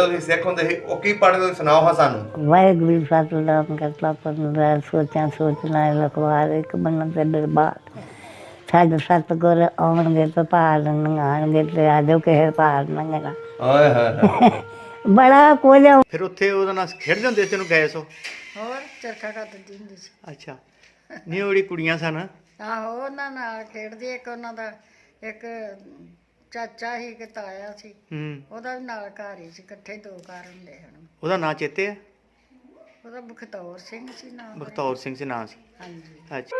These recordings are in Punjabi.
ਜਦੋਂ ਤੁਸੀਂ ਸਿੱਖ ਹੁੰਦੇ ਸੀ ਉਹ ਕੀ ਪੜ੍ਹਦੇ ਹੋ ਸੁਣਾਓ ਹਾਂ ਸਾਨੂੰ। ਵਾਹਿਗੁਰੂ ਸਤਿਨਾਮ ਕਰਤਾ ਪੁਰਖ ਸੋਚਾਂ ਸੋਚਣਾ ਲਖਵਾਰ ਇੱਕ ਬੰਨ ਤੇ ਦਰਬਾਰ ਸਾਡੇ ਸਤਿਗੁਰ ਆਉਣਗੇ ਤਾਂ ਪਹਾੜ ਲੰਘਾਣਗੇ ਤੇ ਆਜੋ ਕਿਸੇ ਪਹਾੜ ਲੰਘਣਾ। ਓਏ ਹੋਏ ਬੜਾ ਕੁਝ। ਫਿਰ ਉੱਥੇ ਉਹਦਾ ਨਾਲ ਖੇਡਦੇ ਹੁੰਦੇ ਸੀ, ਤੈਨੂੰ ਗਏ ਸੋ ਹੋਰ ਚਰਖਾ ਕੱਤਦੀ ਹੁੰਦੀ ਸੀ। ਅੱਛਾ ਨਹੀਂ ਉਹ ਜਿਹੜੀ ਕੁੜੀਆਂ ਸਨ ਆਹੋ ਉਹਨਾਂ ਨਾਲ ਖੇਡਦੀ। ਇੱਕ ਉਹਨਾਂ ਦਾ ਇੱਕ ਚਾਚਾ ਸੀ, ਇੱਕ ਤਾਇਆ ਸੀ, ਉਹਦਾ ਵੀ ਨਾਲ ਘਰ ਹੀ ਸੀ, ਇਕੱਠੇ ਦੋ ਘਰ ਹੁੰਦੇ ਹਨ। ਉਹਦਾ ਨਾਂ ਚੇਤੇ ਹੈ? ਉਹਦਾ ਬਖਤੌਰ ਸਿੰਘ ਸੀ ਨਾਮ। ਬਖਤੌਰ ਸਿੰਘ ਸੀ ਨਾਂ ਸੀ। ਹਾਂਜੀ। ਅੱਛਾ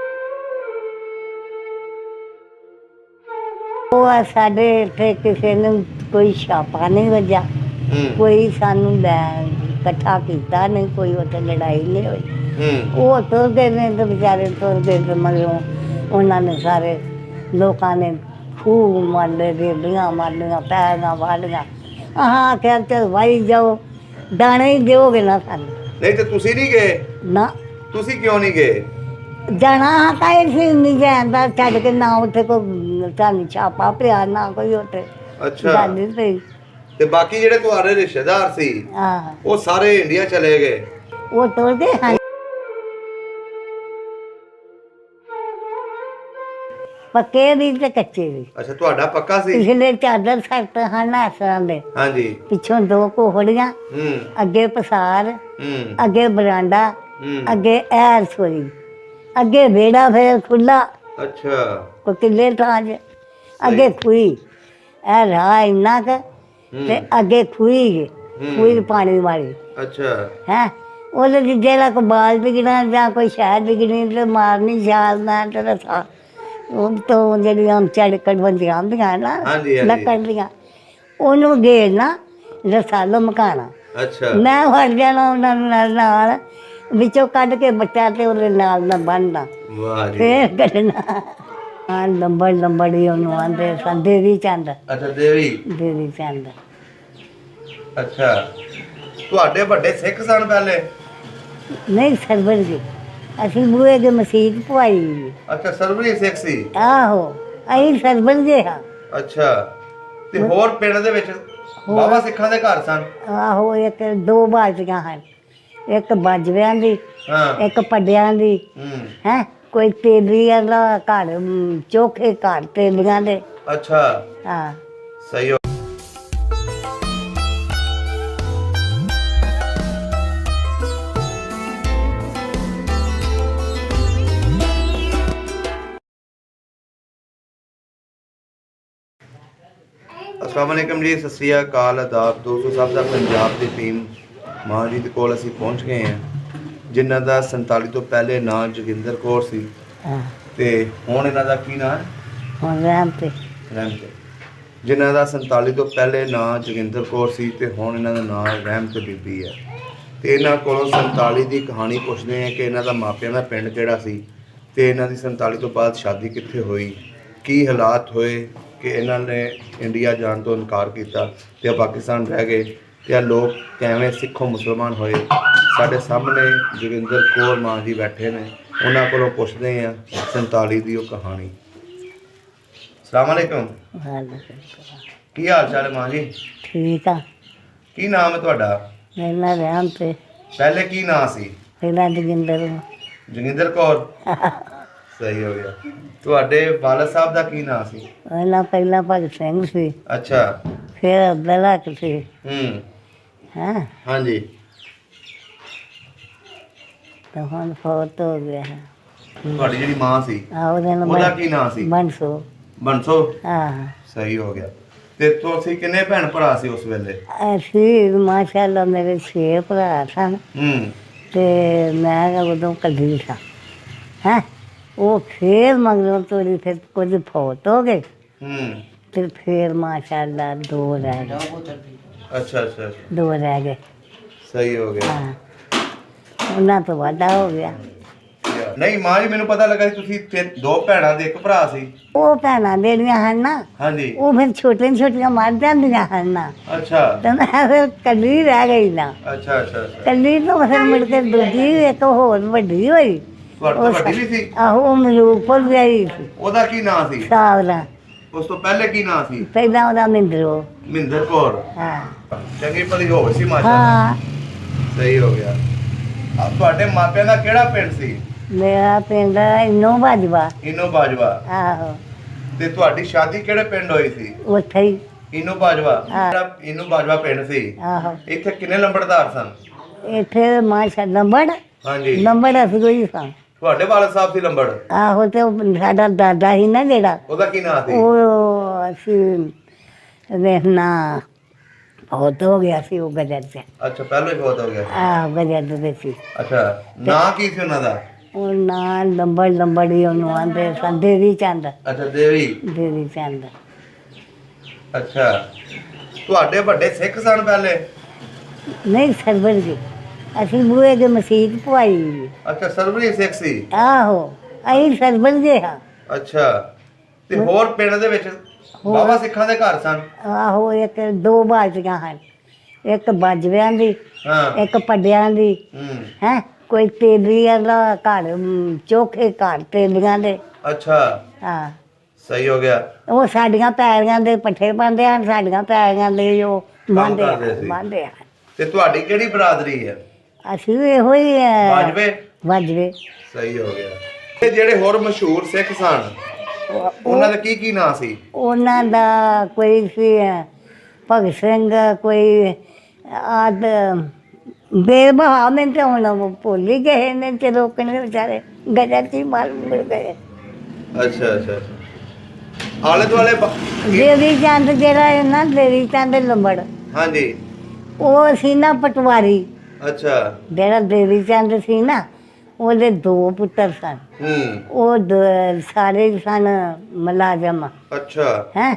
ਉਹ ਸਾਡੇ ਇੱਥੇ ਕਿਸੇ ਨੂੰ ਕੋਈ ਛਾਪਾ ਨਹੀਂ ਵੱਜਾ, ਕੋਈ ਸਾਨੂੰ ਇਕੱਠਾ ਕੀਤਾ ਨਹੀਂ, ਕੋਈ ਉੱਥੇ ਲੜਾਈ ਨਹੀਂ ਹੋਈ। ਉਹ ਤੁਰਦੇ ਨੇ ਤੇ ਵਿਚਾਰੇ ਤੁਰਦੇ ਤੇ ਮਗਰੋਂ ਉਹਨਾਂ ਨੇ ਸਾਰੇ ਲੋਕਾਂ ਨੇ ਖੂਬ ਮਾਰਦੇ, ਰੇਡੀਆਂ ਮਾਰਦੀਆਂ, ਪੈਰਾਂ ਵਾਲੀਆਂ। ਆਹ ਆਖਿਆ ਚੱਲ ਵਾਈ ਜਾਓ, ਦਾਣੇ ਹੀ ਦਿਓਗੇ ਨਾ ਸਾਨੂੰ। ਨਹੀਂ ਤੇ ਤੁਸੀਂ ਨਹੀਂ ਗਏ? ਨਾ। ਤੁਸੀਂ ਕਿਉਂ ਨਹੀਂ ਗਏ? ਜਾਣਾ ਕਾਹੇ ਸੀ ਨਹੀਂ ਜਾਂਦਾ, ਛੱਡ ਕੇ ਨਾ ਉੱਥੇ ਕੋਈ ਸਾਨੂੰ ਛਾਪਾ ਪਿਆ ਨਾ ਕੋਈ ਉੱਥੇ ਗੱਲ ਨਹੀਂ ਪਈ। ਤੇ ਬਾਕੀ ਜਿਹੜੇ ਤੁਹਾਡੇ ਰਿਸ਼ਤੇਦਾਰ ਸੀ ਉਹ ਸਾਰੇ ਇੰਡੀਆ ਚਲੇ ਗਏ? ਉਹ ਤੁਰ ਗਏ ਹਨ। ਪੱਕੇ ਵੀ ਤੇ ਕੱਚੇ ਵੀ। ਅੱਛਾ ਤੁਹਾਡਾ ਪੱਕਾ ਸੀ? ਪਿਛਲੇ ਚਾਦਰ ਸਖਤ ਹਨ ਆਸਰਾਂ ਦੇ। ਹਾਂਜੀ। ਪਿੱਛੋਂ ਦੋ ਕੋਹੜੀਆਂ, ਅੱਗੇ ਪਸਾਰ, ਅੱਗੇ ਬਰਾਂਡਾ, ਅੱਗੇ ਐ ਰਸੋਈ, ਅੱਗੇ ਵਿਹੜਾ ਫਿਰ ਖੁੱਲਾ। ਅੱਛਾ। ਕੋਈ ਕਿੱਲੇ ਥਾਂ 'ਚ ਅੱਗੇ ਖੂਹੀ, ਇਹ ਰਾਹ ਇੰਨਾ ਕੁ ਤੇ ਅੱਗੇ ਖੂਹੀ ਖੂਹੀ ਪਾਣੀ ਵਾਲੀ। ਅੱਛਾ। ਹੈ ਉਹਦੇ 'ਚ ਜਿਹੜਾ ਕੋਈ ਬਾਲ ਵਿਗਣਾ ਜਾਂ ਕੋਈ ਸ਼ਹਿਦ ਵਿਗਣੀ ਤੇ ਮਾਰਨੀ ਛਾਲ ਨਾਲ ਤੇ ਰਸਾ ਉਹ ਤੋਂ ਜਿਹੜੀਆਂ ਚੜਕੜ ਬੰਦੀਆਂ ਹੁੰਦੀਆਂ ਨਾ ਲੱਕੜ ਦੀਆਂ, ਉਹਨੂੰ ਘੇਰਨਾ ਰਸਾ ਲਮਕਾਉਣਾ। ਅੱਛਾ। ਮੈਂ ਫੜ ਜਾਣਾ ਉਹਨਾਂ ਨਾਲ ਵਿੱਚੋਂ ਕੱਢ ਕੇ ਬੱਚਾ ਤੇ ਉਹਦੇ ਨਾਲ ਨਾ ਬੰਨ੍ਹਣਾ, ਫੇਰ ਕੱਢਣਾ। ਹਾਂ ਲੰਬੜ ਲੰਬੜੀ ਉਹਨੂੰ ਆਂਦੇ ਸਨ, ਦੇਵੀ ਚੰਦ। ਅੱਛਾ ਦੇਵੀ ਚੰਦ। ਅੱਛਾ ਤੁਹਾਡੇ ਵੱਡੇ ਸਿੱਖ ਸਨ ਪਹਿਲੇ? ਨਹੀਂ ਸਰਵਰ ਜੀ, ਅਸੀਂ ਬੂਹੇ ਦੇ ਮਸੀਤ ਪਵਾਈ। ਅੱਛਾ ਸਰਵਰੀ ਸਿੱਖ ਸੀ? ਆਹੋ ਅਸੀਂ ਸਰਵਰ ਜੇ ਹਾਂ। ਅੱਛਾ ਤੇ ਹੋਰ ਪਿੰਡ ਦੇ ਵਿੱਚ ਬਾਬਾ ਸਿੱਖਾਂ ਦੇ ਘਰ ਸਨ? ਆਹੋ ਇੱਕ ਦੋ ਬਾਜੀਆਂ ਹਨ, ਇੱਕ ਬਾਜਵਿਆਂ ਦੀ, ਇੱਕ ਪੱਡਿਆਂ ਦੀ। ਹੈ ਕੋਈ ਤੇਲੀਆਂ ਦਾ ਘਰ, ਚੋਖੇ ਘਰ ਤੇਲੀਆਂ ਦੇ। ਅੱਛਾ। ਹਾਂ ਸਹੀ ਹੋ। अस्सलाम वालेकुम जी, सत श्री अकाल, आदाब दोस्तों सब का। पंजाब की टीम मां जी के कोल असीं पहुँच गए हैं, जिन्हां दा 47 तो पहले नां जोगिंदर कौर सी ते हुण इन्हां दा की नां है? रहमत। जिन्हां दा 47 तो पहले नां जोगिंदर कौर सी ते हुण इन्हां दा नां रहमत बीबी है। ते इन्हां कोलों 47 की कहानी पुछदे हैं कि इन्हां दा मापियां दा पिंड किहड़ा सी ते इन्हां दी 47 तो बाद शादी कित्थे होई, की हालात होए कि इन्होंने इंडिया जाने तो इनकार किया तो पाकिस्तान रह गए, तो लोग कैवें सिखों मुसलमान होए। साढ़े सामने जोगिंदर कौर मां जी बैठे ने, उन्होंने को पुछते हैं 47 की कहानी। अस्सलाम वालेकुम। की हाल चाल है मां जी? ठीक है। की नाम है तुहाडा? मेरा रहमत। पहले की नाम सी? जोगिंदर। जोगिंदर कौर। सही हो गया। ਤੁਹਾਡੇ ਵਾਲਦ ਸਾਹਿਬ ਦਾ ਕੀ ਨਾਂ ਸੀ? ਉਹਨਾਂ ਪਹਿਲਾਂ ਭਗਤ ਸਿੰਘ ਸੀ। ਅੱਛਾ। ਫਿਰ ਅਬਦੁੱਲਾ ਸੀ। ਹਾਂ ਹਾਂਜੀ। ਤਾਂ ਹੁਣ ਫੌਤ ਹੋ ਗਿਆ ਹੈ। ਤੁਹਾਡੀ ਜਿਹੜੀ ਮਾਂ ਸੀ ਉਹਦਾ ਕੀ ਨਾਂ ਸੀ? ਬੰਸੋ। ਬੰਸੋ। ਹਾਂ ਸਹੀ ਹੋ ਗਿਆ। ਤੇ ਤੁਸੀਂ ਕਿੰਨੇ ਭੈਣ ਭਰਾ ਸੀ ਉਸ ਵੇਲੇ? ਅਸੀਂ ਮਾਸ਼ਾਅੱਲਾ ਮੇਰੇ 6 ਭਰਾ ਸਨ ਤੇ ਮੈਂ ਉਦੋਂ ਕੱਢੀ ਸਾਂ। ਹੈਂ ਉਹ ਫਿਰ ਮਗਰੋਂ ਤੋਰੀ ਫਿਰ ਕੁਝ ਫੌਤ ਹੋ ਗਏ ਤੇ ਫਿਰ ਮਾਸ਼ਾਅੱਲਾ 2 ਰਹਿ ਗਏ। ਅੱਛਾ ਅੱਛਾ 2 ਰਹਿ ਗਏ। ਸਹੀ ਹੋ ਗਿਆ। ਹਾਂ ਉਹਨਾਂ ਤੋਂ ਵਾਧਾ ਹੋ ਗਿਆ। ਨਹੀਂ ਮਾਂ ਜੀ ਮੈਨੂੰ ਪਤਾ ਲੱਗਾ ਤੁਸੀਂ 2 ਭੈਣਾਂ ਦੇ 1 ਭਰਾ ਸੀ। ਉਹ ਭੈਣਾਂ ਜਿਹੜੀਆਂ ਹਨ ਨਾ ਹਾਂਜੀ ਉਹ ਫਿਰ ਛੋਟੀਆਂ ਛੋਟੀਆਂ ਮਰ ਜਾਂਦੀਆਂ ਹਨ ਨਾ। ਅੱਛਾ। ਤੇ ਮੈਂ ਫਿਰ ਕੱਲੀ ਰਹਿ ਗਈ ਨਾ। ਅੱਛਾ ਅੱਛਾ। ਕੱਲੀ ਤੋਂ ਫਿਰ ਮੁੜ ਕੇ ਦੂਜੀ ਇੱਕ ਹੋਰ ਵੱਡੀ ਹੋਈ। ਤੁਹਾਡੀ ਵੱਡੀ ਵੀ ਸੀ? ਆਹੋ ਉਹ ਮਲੂਕਪੁਰ ਗਈ ਸੀ। ਉਹਦਾ ਕੀ ਨਾਂ ਸੀ? ਸਾਵਲਾ। ਉਸ ਤੋਂ ਪਹਿਲੇ ਕੀ ਨਾਂ ਸੀ? ਪਹਿਲਾਂ ਉਹਦਾ ਮਿੰਦਰੋ। ਮਹਿੰਦਰ ਕੌਰ। ਹਾਂ ਚੰਗੀ ਭਲੀ ਹੋਵੇ ਸੀ ਮਾਸ਼ਾਅੱਲਾ। ਹਾਂ ਸਹੀ ਹੋ ਗਿਆ। ਤੁਹਾਡੇ ਮਾਪਿਆਂ ਦਾ ਕਿਹੜਾ ਪਿੰਡ ਸੀ? ਮੇਰਾ ਪਿੰਡ ਇੰਨੋ ਬਾਜਵਾ। ਇਨੋ ਬਾਜਵਾ। ਆਹੋ ਤੇ ਤੁਹਾਡੀ ਸ਼ਾਦੀ ਕਿਹੜੇ ਪਿੰਡ ਹੋਈ ਸੀ? ਉੱਥੇ ਹੀ। ਇਨੋ ਬਾਜਵਾ। ਹਾਂ। ਜਿਹੜਾ ਇਨੋ ਬਾਜਵਾ ਪਿੰਡ ਸੀ, ਆਹੋ ਇੱਥੇ ਕਿੰਨੇ ਲੰਬੜਦਾਰ ਸਨ? ਇੱਥੇ ਮਾਸ਼ਾ ਨੰਬਰ ਹਾਂਜੀ। ਨੰਬਰ ਅਸੀਂ ਕੋਈ ਸਾਂ। ਤੁਹਾਡੇ ਵਾਲਦ ਸਾਹਿਬ ਸੀ ਲੰਬੜ? ਆਹੋ ਤੇ ਉਹ ਸਾਡਾ ਦਾਦਾ ਸੀ ਨਾ ਜਿਹੜਾ, ਉਹਦਾ ਕੀ ਨਾਂ ਸੀ? ਉਹ ਅਸੀਂ ਵੇਖਣਾ ਬਹੁਤ ਹੋ ਗਿਆ ਸੀ ਉਹ ਗਜਰ ਚ। ਅੱਛਾ, ਪਹਿਲਾਂ ਹੀ ਬਹੁਤ ਹੋ ਗਿਆ। ਆਹ ਗਜਰ ਦੇ ਸੀ। ਅੱਛਾ, ਨਾਂ ਕੀ ਸੀ ਉਹਨਾਂ ਦਾ? ਉਹ ਨਾਂ ਲੰਬੜ ਹੀ ਉਹਨੂੰ ਆਂਦੇ ਸਨ, ਦੇਵੀ ਚੰਦ। ਅੱਛਾ, ਦੇਵੀ। ਦੇਵੀ ਚੰਦ। ਅੱਛਾ, ਤੁਹਾਡੇ ਵੱਡੇ ਸਿੱਖ ਸਨ ਪਹਿਲੇ? ਨਹੀਂ ਸਰਵਰ ਜੀ, ਅਸੀਂ ਬੂਹੇ ਦੇ ਮਸੀਤ ਪਵਾਈ। ਅੱਛਾ, ਸਰਬਰੀ ਸਿੱਖ ਸੀ। ਆਹੋ ਅਸੀਂ ਸਰਵਰ ਦੇ ਹਾਂ। ਅੱਛਾ, ਤੇ ਹੋਰ ਪਿੰਡ ਦੇ ਵਿੱਚ ਬਾਬਾ ਸਿੱਖਾਂ ਦੇ ਘਰ ਸਨ? ਆਹੋ ਇੱਕ ਦੋ ਬਾਜੀਆਂ ਹਨ, ਇੱਕ ਬਾਜਵਿਆਂ ਦੀ, ਹਾਂ। ਇੱਕ ਪੱਡਿਆਂ ਦੀ। ਹੈ ਕੋਈ ਤੇਲੀਆਂ ਦਾ ਘਰ, ਚੋਖੇ ਘਰ ਤੇਲੀਆਂ ਦੇ। ਅੱਛਾ, ਹਾਂ ਸਹੀ ਹੋ ਗਿਆ। ਉਹ ਸਾਡੀਆਂ ਪੈਲੀਆਂ ਦੇ ਪੱਠੇ ਪਾਉਂਦੇ ਹਨ, ਸਾਡੀਆਂ ਪੈਲੀਆਂ ਦੇ ਉਹ ਬਾਂਦੇ ਕਰਦੇ ਸੀ। ਬਾਂਦੇ ਹਨ। ਤੇ ਤੁਹਾਡੀ ਕਿਹੜੀ ਬਰਾਦਰੀ ਹੈ? ਅਸੀਂ ਵੀ ਇਹੋ ਹੀ ਬਾਜਵੇ। ਬਾਜਵੇ। ਸਹੀ ਹੋ ਗਿਆ। ਤੇ ਜਿਹੜੇ ਹੋਰ ਮਸ਼ਹੂਰ ਸਿੱਖ ਸਨ, ਉਹਨਾਂ ਦਾ ਕੀ ਨਾਂ ਸੀ? ਉਹਨਾਂ ਦਾ ਕੋਈ ਸੀ ਭਗਤ ਸਿੰਘ, ਕੋਈ ਆਦ ਬੇਬਹਾ। ਮੈਂ ਤਾਂ ਹੁਣ ਭੁੱਲ ਹੀ ਗਏ ਨੇ ਤੇ ਰੋਕਣੇ ਵਿਚਾਰੇ ਗਜਰ ਚ ਹੀ ਮਾਰ ਮਿਲ ਗਏ। ਅੱਛਾ ਅੱਛਾ। ਆਲੇ ਦੁਆਲੇ ਦੇਵੀ ਚੰਦ ਜਿਹੜਾ ਹੈ ਨਾ, ਦੇਵੀ ਚੰਦ ਲੰਬੜ, ਹਾਂਜੀ। ਉਹ ਸੀ ਨਾ ਪਟਵਾਰੀ। ਅੱਛਾ। ਜਿਹੜਾ ਦੇਵੀ ਚੰਦ ਸੀ ਨਾ, ਉਹਦੇ ਦੋ ਪੁੱਤਰ ਸਨ। ਉਹ ਸਾਰੇ ਸਨ ਮੁਲਾਜ਼ਮ। ਅੱਛਾ। ਹੈ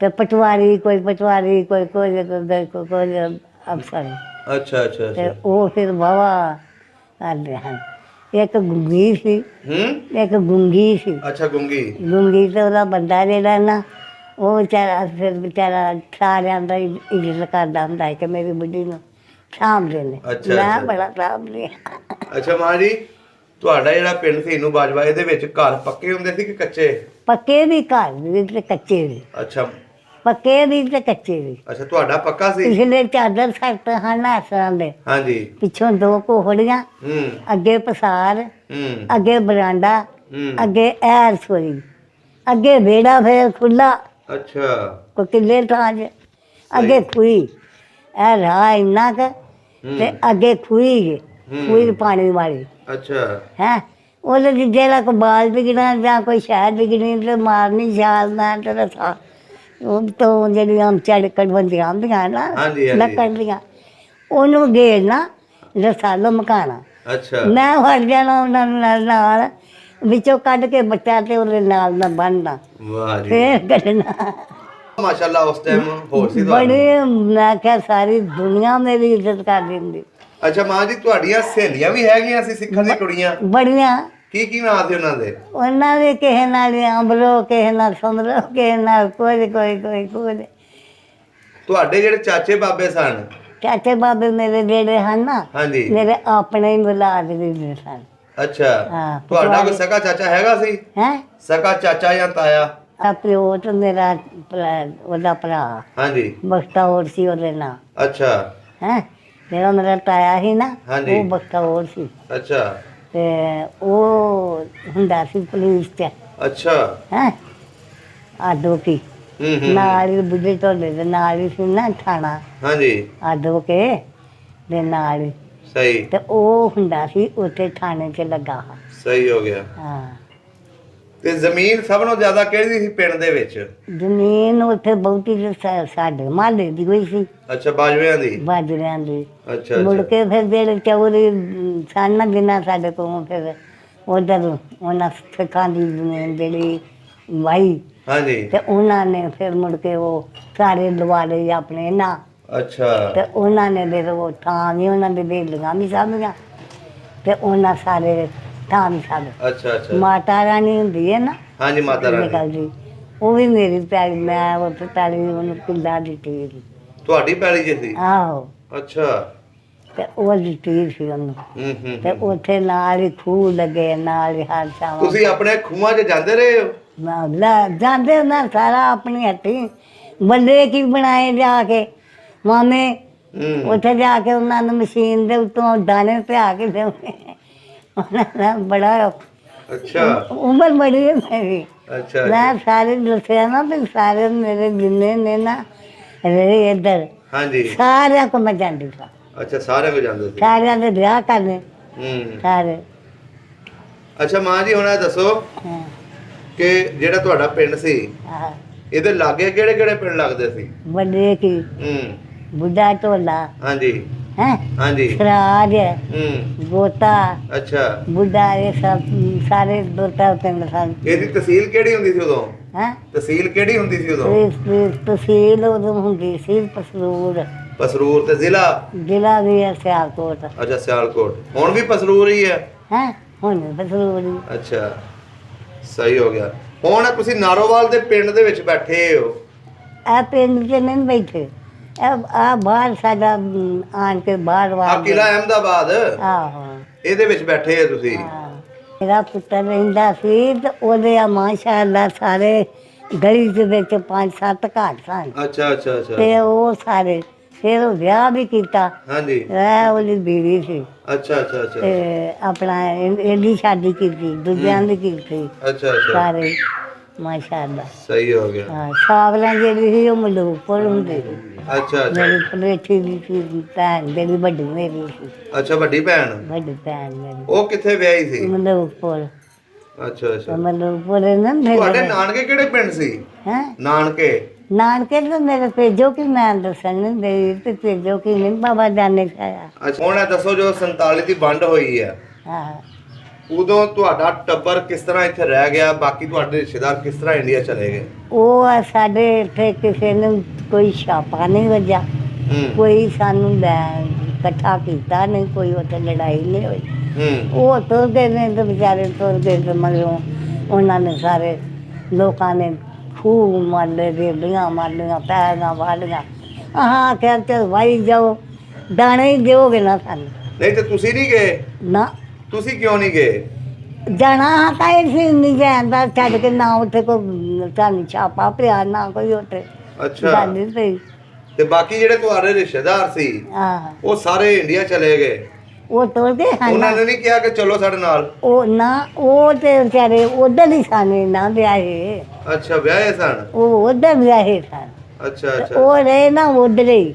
ਤੇ ਪਟਵਾਰੀ, ਕੋਈ ਪਟਵਾਰੀ, ਕੋਈ ਅਫਸਰ। ਅੱਛਾ ਅੱਛਾ। ਤੇ ਉਹ ਫਿਰ ਵਾਹਵਾ ਕਰਦੇ ਹਨ। ਇੱਕ ਗੁੰਗੀ ਸੀ। ਇੱਕ ਗੁੰਗੀ ਸੀ। ਅੱਛਾ, ਗੁੰਗੀ। ਗੁੰਗੀ ਤੇ ਉਹਦਾ ਬੰਦਾ ਜਿਹੜਾ ਨਾ, ਉਹ ਵਿਚਾਰਾ ਫਿਰ ਵਿਚਾਰਾ ਸਾਰਿਆਂ ਦਾ ਇੱਜ਼ਤ ਕਰਦਾ ਹੁੰਦਾ ਹੈ ਕਿ ਮੇਰੀ ਬੁੱਢੀ ਨੂੰ ਸਾਂਭਦੇ ਨੇ। ਅੱਛਾ, ਮੈਂ ਅੱਛਾ। ਬੜਾ ਸਾਂਭਦੀ। ਅੱਛਾ ਮਾਂ ਜੀ, ਤੁਹਾਡਾ ਜਿਹੜਾ ਪਿੰਡ ਸੀ ਇਹਨੂੰ ਬਾਜਵਾ, ਇਹਦੇ ਵਿੱਚ ਘਰ ਪੱਕੇ ਹੁੰਦੇ ਸੀ ਕਿ ਕੱਚੇ? ਪੱਕੇ ਵੀ ਘਰ ਵੀ ਤੇ ਕੱਚੇ ਵੀ। ਅੱਛਾ। ਪੱਕੇ ਵੀ ਤੇ ਕੱਚੇ ਵੀ। ਅੱਛਾ, ਤੁਹਾਡਾ ਪੱਕਾ ਸੀ? ਪਿਛਲੇ ਚਾਦਰ ਸਖਤ ਹਨ ਆਸਰਾਂ ਦੇ। ਹਾਂਜੀ। ਪਿੱਛੋਂ ਦੋ ਕੋਹੜੀਆਂ, ਅੱਗੇ ਪਸਾਰ, ਅੱਗੇ ਬਰਾਂਡਾ, ਅੱਗੇ ਐ ਰਸੋਈ, ਅੱਗੇ ਵਿਹੜਾ ਫਿਰ ਖੁੱਲਾ। ਅੱਛਾ। ਕੋਈ ਕਿੱਲੇ ਥਾਂ 'ਚ ਅੱਗੇ ਖੂਹੀ। ਇਹ ਰਾਹ ਇੰਨਾ ਕੁ ਤੇ ਅੱਗੇ ਖੂਹੀ ਖੂਹੀ ਪਾਣੀ ਵਾਲੀ। ਅੱਛਾ। ਹੈ ਉਹਦੇ 'ਚ ਜਿਹੜਾ ਕੋਈ ਬਾਲ ਵਿਗੜਨਾ ਜਾਂ ਕੋਈ ਸ਼ਹਿਦ ਵਿਗੜਨੀ ਤੇ ਮਾਰਨੀ ਛਾਲ ਨਾਲ ਤੇ ਰਸਾ ਉਹ ਤੋਂ ਜਿਹੜੀਆਂ ਚੜਕੜ ਬੰਦੀਆਂ ਹੁੰਦੀਆਂ ਨਾ, ਲੱਕੜ ਦੀਆਂ, ਉਹਨੂੰ ਗੇਰਨਾ, ਰਸਾ ਲਮਕਾਉਣਾ। ਅੱਛਾ। ਮੈਂ ਵੜ ਜਾਣਾ ਉਹਨਾਂ ਨਾਲ ਵਿੱਚੋਂ ਕੱਢ ਕੇ ਬੱਚਾ ਤੇ ਉਹਦੇ ਨਾਲ ਮੈਂ ਬੰਨ੍ਹਣਾ, ਵਾਹ ਜੀ। ਫੇਰ ਕੱਢਣਾ। ਮਾਸ਼ਾਅੱਲਾ ਉਸ ਟਾਈਮ ਹੋਰ ਸੀ ਬੜੇ, ਮੈਂ ਕਿਹਾ ਸਾਰੀ ਦੁਨੀਆ ਮੇਰੀ ਇੱਜ਼ਤ ਕਰ ਦਿੰਦੀ। ਅੱਛਾ ਮਾਂ ਜੀ, ਤੁਹਾਡੀਆਂ ਸਹੇਲੀਆਂ ਵੀ ਹੈਗੀਆਂ ਸੀ ਸਿੱਖਾਂ ਦੀਆਂ ਕੁੜੀਆਂ? ਬੜੀਆਂ। ਕੀ ਨਾਂ ਸੀ ਉਹਨਾਂ ਦੇ? ਉਹਨਾਂ ਦੇ ਕਿਸੇ ਨਾਲ ਅੰਬਰੋ, ਕਿਸੇ ਨਾਲ ਸੁੰਦਰੋ, ਕਿਸੇ ਨਾਲ ਕੋਈ। ਤੁਹਾਡੇ ਜਿਹੜੇ ਚਾਚੇ ਬਾਬੇ ਸਨ? ਚਾਚੇ ਬਾਬੇ ਮੇਰੇ ਜਿਹੜੇ ਹਨ ਨਾ, ਹਾਂਜੀ, ਮੇਰੇ ਆਪਣੇ ਹੀ ਔਲਾਦ ਦੇ ਸਨ। ਅੱਛਾ। ਹਾਂ। ਤੁਹਾਡਾ ਕੋਈ ਸਕਾ ਚਾਚਾ ਹੈਗਾ ਸੀ? ਹੈ ਸਕਾ ਚਾਚਾ ਜਾਂ ਤਾਇਆ? ਆ ਪਿਓ ਤੇ ਮੇਰਾ ਉਹਦਾ ਭਰਾ। ਹਾਂਜੀ। ਬਖਤਾ ਹੋਰ ਸੀ ਉਹਦੇ ਨਾਲ। ਅੱਛਾ। ਹੈ ਜਿਹੜਾ ਮੇਰਾ ਤਾਇਆ ਸੀ ਨਾ, ਹਾਂਜੀ। ਉਹ ਬਖਤਾ ਹੋਰ ਸੀ। ਅੱਛਾ। ਤੇ ਉਹ ਹੁੰਦਾ ਸੀ ਪੁਲਿਸ 'ਚ। ਅੱਛਾ। ਹੈ ਆਦੋ ਕੀ ਨਾਲ ਹੀ ਬੁੱਢੇ ਢੋਲੇ ਦੇ ਨਾਲ ਹੀ ਸੀ ਨਾ ਥਾਣਾ। ਹਾਂਜੀ। ਆਦੋ ਕੇ ਦੇ ਨਾਲ ਹੀ। ਸਹੀ। ਤੇ ਉਹ ਹੁੰਦਾ ਸੀ ਉੱਥੇ ਥਾਣੇ 'ਚ ਲੱਗਾ। ਸਹੀ ਹੋ ਗਿਆ। ਹਾਂ। ਤੇ ਜ਼ਮੀਨ ਸਭ ਨਾਲੋਂ ਜ਼ਿਆਦਾ ਕਿਹੜੀ ਸੀ ਪਿੰਡ ਦੇ ਵਿੱਚ? ਜ਼ਮੀਨ ਉੱਥੇ ਬਹੁਤੀ ਸਾਡੇ ਮਹੱਲੇ ਦੀ ਹੋਈ ਸੀ। ਅੱਛਾ, ਬਾਜਵਿਆਂ ਦੀ? ਬਾਜਰਿਆਂ ਦੀ। ਅੱਛਾ। ਮੁੜ ਕੇ ਫਿਰ ਜਿਹੜੇ ਚੌਧਰੀ ਸਨ ਨਾ ਜਿਨ੍ਹਾਂ ਸਾਡੇ ਕੋਲ, ਫਿਰ ਉਧਰ ਉਹਨਾਂ ਸਿੱਖਾਂ ਦੀ ਜ਼ਮੀਨ ਜਿਹੜੀ ਵਾਹੀ। ਹਾਂਜੀ। ਤੇ ਉਹਨਾਂ ਨੇ ਫਿਰ ਮੁੜ ਕੇ ਉਹ ਸਾਰੇ ਲਵਾ ਲਏ ਆਪਣੇ ਨਾਂ। ਅੱਛਾ। ਤੇ ਉਹਨਾਂ ਨੇ ਫਿਰ ਉਹ ਥਾਂ ਵੀ ਉਹਨਾਂ ਦੇ ਬੇਲੀਆਂ ਵੀ ਸਾਂਭੀਆਂ ਤੇ ਉਹਨਾਂ ਸਾਰੇ ਥਾਂ ਵੀ ਸਾਂਭੇ। ਅੱਛਾ ਅੱਛਾ। ਮਾਤਾ ਰਾਣੀ ਹੁੰਦੀ ਹੈ ਨਾ? ਹਾਂਜੀ, ਮਾਤਾ ਰਾਣੀ। ਨਿਕਲਦੀ, ਉਹ ਵੀ ਮੇਰੀ ਪੈਲੀ, ਮੈਂ ਉਹ ਪੈਲੀ ਉਹਨੂੰ ਕਿੱਲਾ ਦਿੱਤੀ ਸੀ। ਤੁਹਾਡੀ ਪੈਲੀ ਜੀ ਸੀ? ਆਹੋ। ਅੱਛਾ। ਤੇ ਉਹ ਦਿੱਤੀ ਸੀ ਉਹਨੂੰ। ਤੇ ਉੱਥੇ ਨਾਲ ਹੀ ਖੂਹ ਲੱਗੇ, ਨਾਲ ਹੀ ਹਰ ਸ਼ਾਮ। ਤੁਸੀਂ ਆਪਣੇ ਖੂਹਾਂ 'ਚ ਜਾਂਦੇ ਰਹੇ ਹੋ? ਜਾਂਦੇ ਉਹਨਾਂ ਸਾਰਾ ਆਪਣੀ ਹੱਥੀਂ ਬੱਲੇ ਕੀ ਬਣਾਏ ਜਾ ਕੇ ਮਾਮੇ ਉੱਥੇ ਜਾ ਕੇ ਉਹਨਾਂ ਨੂੰ ਮਸ਼ੀਨ ਦੇ ਉੱਤੋਂ ਦਾਣੇ ਪਿਆ ਕੇ ਦੇਣੇ ਉਹਨਾਂ ਦਾ ਬੜਾ ਅੱਛਾ ਉਮਰ ਬੜੀ ਹੈ ਮੇਰੀ ਅੱਛਾ ਮੈਂ ਸਾਰੇ ਦੱਸਿਆ ਨਾ ਵੀ ਸਾਰੇ ਮੇਰੇ ਜਿੰਨੇ ਨੇ ਨਾ ਰਹੇ ਇੱਧਰ ਹਾਂਜੀ ਸਾਰਿਆਂ ਕੋ ਮੈਂ ਜਾਂਦੀ ਸਾਂ ਅੱਛਾ ਸਾਰੇ ਕੋ ਜਾਂਦੇ ਸੀ ਸਾਰਿਆਂ ਦੇ ਵਿਆਹ ਕਰਨੇ ਸਾਰੇ ਅੱਛਾ ਮਾਂ ਜੀ ਹੁਣ ਇਹ ਦੱਸੋ ਹਾਂ ਕਿ ਜਿਹੜਾ ਤੁਹਾਡਾ ਪਿੰਡ ਸੀ ਹਾਂ ਇਹਦੇ ਲਾਗੇ ਕਿਹੜੇ ਕਿਹੜੇ ਪਿੰਡ ਲੱਗਦੇ ਸੀ ਵੱਡੇ ਕੀ ਬੁੱਢਾ ਢੋਲਾ ਹਾਂਜੀ ਹੈ ਹਾਂਜੀ ਸਰਾਜ ਗੋਤਾ ਅੱਛਾ ਬੁੱਢਾ ਇਹ ਸਭ ਸਾਰੇ ਦੋ ਚਾਰ ਪਿੰਡ ਸਨ ਇਹਦੀ ਤਹਿਸੀਲ ਕਿਹੜੀ ਹੁੰਦੀ ਸੀ ਉਦੋਂ ਹੈ ਤਹਿਸੀਲ ਕਿਹੜੀ ਹੁੰਦੀ ਸੀ ਉਦੋਂ ਤਹਿਸੀਲ ਉਦੋਂ ਹੁੰਦੀ ਸੀ ਪਸਰੂਰ ਪਸਰੂਰ ਤੇ ਜ਼ਿਲ੍ਹਾ ਵੀ ਹੈ ਸਿਆਲਕੋਟ ਅੱਛਾ ਸਿਆਲਕੋਟ ਹੁਣ ਵੀ ਪਸਰੂਰ ਹੀ ਹੈ ਹੈ ਹੁਣ ਪਸਰੂਰ ਹੀ ਅੱਛਾ ਸਹੀ ਹੋ ਗਿਆ ਹੁਣ ਤੁਸੀਂ ਨਾਰੋਵਾਲ ਦੇ ਪਿੰਡ ਦੇ ਵਿੱਚ ਬੈਠੇ ਹੋ ਇਹ ਪਿੰਡ 'ਚ ਨਹੀਂ ਬੈਠੇ ਆ ਬਾਹਰ ਸਾਡਾ ਆਣ ਕੇ ਬਾਹਰ ਆ ਵਾਰ ਕਿਲਾ ਅਹਿਮਦਾਬਾਦ ਆਹੋ ਇਹਦੇ ਵਿੱਚ ਬੈਠੇ ਹੋ ਤੁਸੀਂ ਹਾਂ। ਮੇਰਾ ਪੁੱਤਰ ਰਹਿੰਦਾ ਸੀ ਤੇ ਉਹਦੇ ਆ ਮਾਸ਼ਾਅੱਲਾ ਸਾਰੇ ਗਲੀ ਦੇ ਵਿੱਚ 5-7 ਘਰ ਸਨ ਅੱਛਾ ਅੱਛਾ ਅੱਛਾ ਤੇ ਉਹ ਸਾਰੇ ਫਿਰ ਉਹ ਵਿਆਹ ਵੀ ਕੀਤਾ ਹਾਂਜੀ ਇਹ ਉਹਦੀ ਬੀਵੀ ਸੀ ਅੱਛਾ ਅੱਛਾ ਅੱਛਾ ਤੇ ਆਪਣਾ ਇਹਦੀ ਸ਼ਾਦੀ ਕੀਤੀ ਦੂਜਿਆਂ ਦੀ ਕੀਤੀ ਅੱਛਾ ਅੱਛਾ ਸਾਰੇ ਮਾਸ਼ਾਅੱਲਾ ਸਹੀ ਹੋ ਗਿਆ ਹਾਂ ਸਾਵਲਾਂ ਜਿਹੜੀ ਸੀ ਉਹ ਮਲੂਕਪੁਰ ਹੁੰਦੀ ਸੀ ਅੱਛਾ ਅੱਛਾ ਮੇਰੀ ਪਲੇਠੀ ਦੀ ਸੀ ਭੈਣ ਜਿਹੜੀ ਵੱਡੀ ਮੇਰੀ ਸੀ ਅੱਛਾ ਵੱਡੀ ਭੈਣ ਵੱਡੀ ਭੈਣ ਮੇਰੀ ਉਹ ਕਿੱਥੇ ਵਿਆਹੀ ਸੀ ਮਲੂਕਪੁਰ ਅੱਛਾ ਅੱਛਾ ਮਲੂਕਪੁਰ ਨਾ ਤੁਹਾਡੇ ਨਾਨਕੇ ਕਿਹੜੇ ਪਿੰਡ ਸੀ ਹੈ ਨਾਨਕੇ ਨਾਨਕੇ ਤਾਂ ਮੇਰੇ ਭੇਜੋ ਕਿ ਮੈਂ ਦੱਸਣ ਨਹੀਂ ਦੇ ਤੇ ਭੇਜੋ ਕਿ ਨਹੀਂ ਬਾਬਾ ਜਾਣੇ ਖਾਇਆ ਅੱਛਾ ਹੁਣ ਇਹ ਦੱਸੋ ਜੋ 47 ਦੀ ਵੰਡ ਹੋਈ ਹੈ ਹਾਂ ਉਦੋਂ ਤੁਹਾਡਾ ਟੱਬਰ ਕਿਸ ਤਰ੍ਹਾਂ ਇੱਥੇ ਰਹਿ ਗਿਆ ਬਾਕੀ ਤੁਹਾਡੇ ਰਿਸ਼ਤੇਦਾਰ ਕਿਸ ਤਰ੍ਹਾਂ ਇੰਡੀਆ ਚਲੇ ਗਏ ਉਹ ਸਾਡੇ ਇੱਥੇ ਕਿਸੇ ਨੂੰ ਕੋਈ ਛਾਪਾ ਨਹੀਂ ਵੱਜਾ ਕੋਈ ਸਾਨੂੰ ਇਕੱਠਾ ਕੀਤਾ ਨਹੀਂ ਕੋਈ ਉੱਥੇ ਲੜਾਈ ਨਹੀਂ ਹੋਈ ਉਹ ਤੁਰਦੇ ਨੇ ਤੇ ਵਿਚਾਰੇ ਤੁਰਦੇ ਤੇ ਮਗਰੋਂ ਉਹਨਾਂ ਨੇ ਸਾਰੇ ਲੋਕਾਂ ਨੇ ਖੂਹ ਮਾਰਲੇ ਰੇਡੀਆਂ ਮਾਰਲੀਆਂ ਪੈਰਾਂ ਵਾਲੀਆਂ ਆਹ ਕਹਿੰਦੇ ਵਾਈ ਜਾਓ ਦਾਣੇ ਹੀ ਦਿਓਗੇ ਨਾ ਸਾਨੂੰ ਨਹੀਂ ਤੇ ਤੁਸੀਂ ਨਹੀਂ ਗਏ ਨਾ ਤੁਸੀਂ ਕਿਉਂ ਨਹੀਂ ਗਏ ਜਾਣਾ ਕਾਇ ਸੀ ਨਹੀਂ ਜਾਂਦਾ ਛੱਡ ਕੇ ਨਾ ਉੱਥੇ ਕੋਈ ਸਾਨੂੰ ਛਾਪਾ ਪਿਆ ਨਾ ਕੋਈ ਉੱਥੇ ਅੱਛਾ ਜਾਂਦੀ ਪਈ ਤੇ ਬਾਕੀ ਜਿਹੜੇ ਤੁਹਾਡੇ ਰਿਸ਼ਤੇਦਾਰ ਸੀ ਆਹ ਉਹ ਸਾਰੇ ਇੰਡੀਆ ਚਲੇ ਗਏ ਉਹ ਤੁਰਦੇ ਹਨ ਉਹਨਾਂ ਨੇ ਨਹੀਂ ਕਿਹਾ ਕਿ ਚਲੋ ਸਾਡੇ ਨਾਲ ਉਹ ਨਾ ਉਹ ਤੇ ਵਿਚਾਰੇ ਉਧਰ ਹੀ ਸਾਨੇ ਨਾ ਵਿਆਹੇ ਅੱਛਾ ਵਿਆਹੇ ਸਨ ਉਹ ਉਧਰ ਵਿਆਹੇ ਸਨ ਅੱਛਾ ਤੇ ਅੱਛਾ ਉਹ ਰਹੇ ਨਾ ਉਧਰ ਹੀ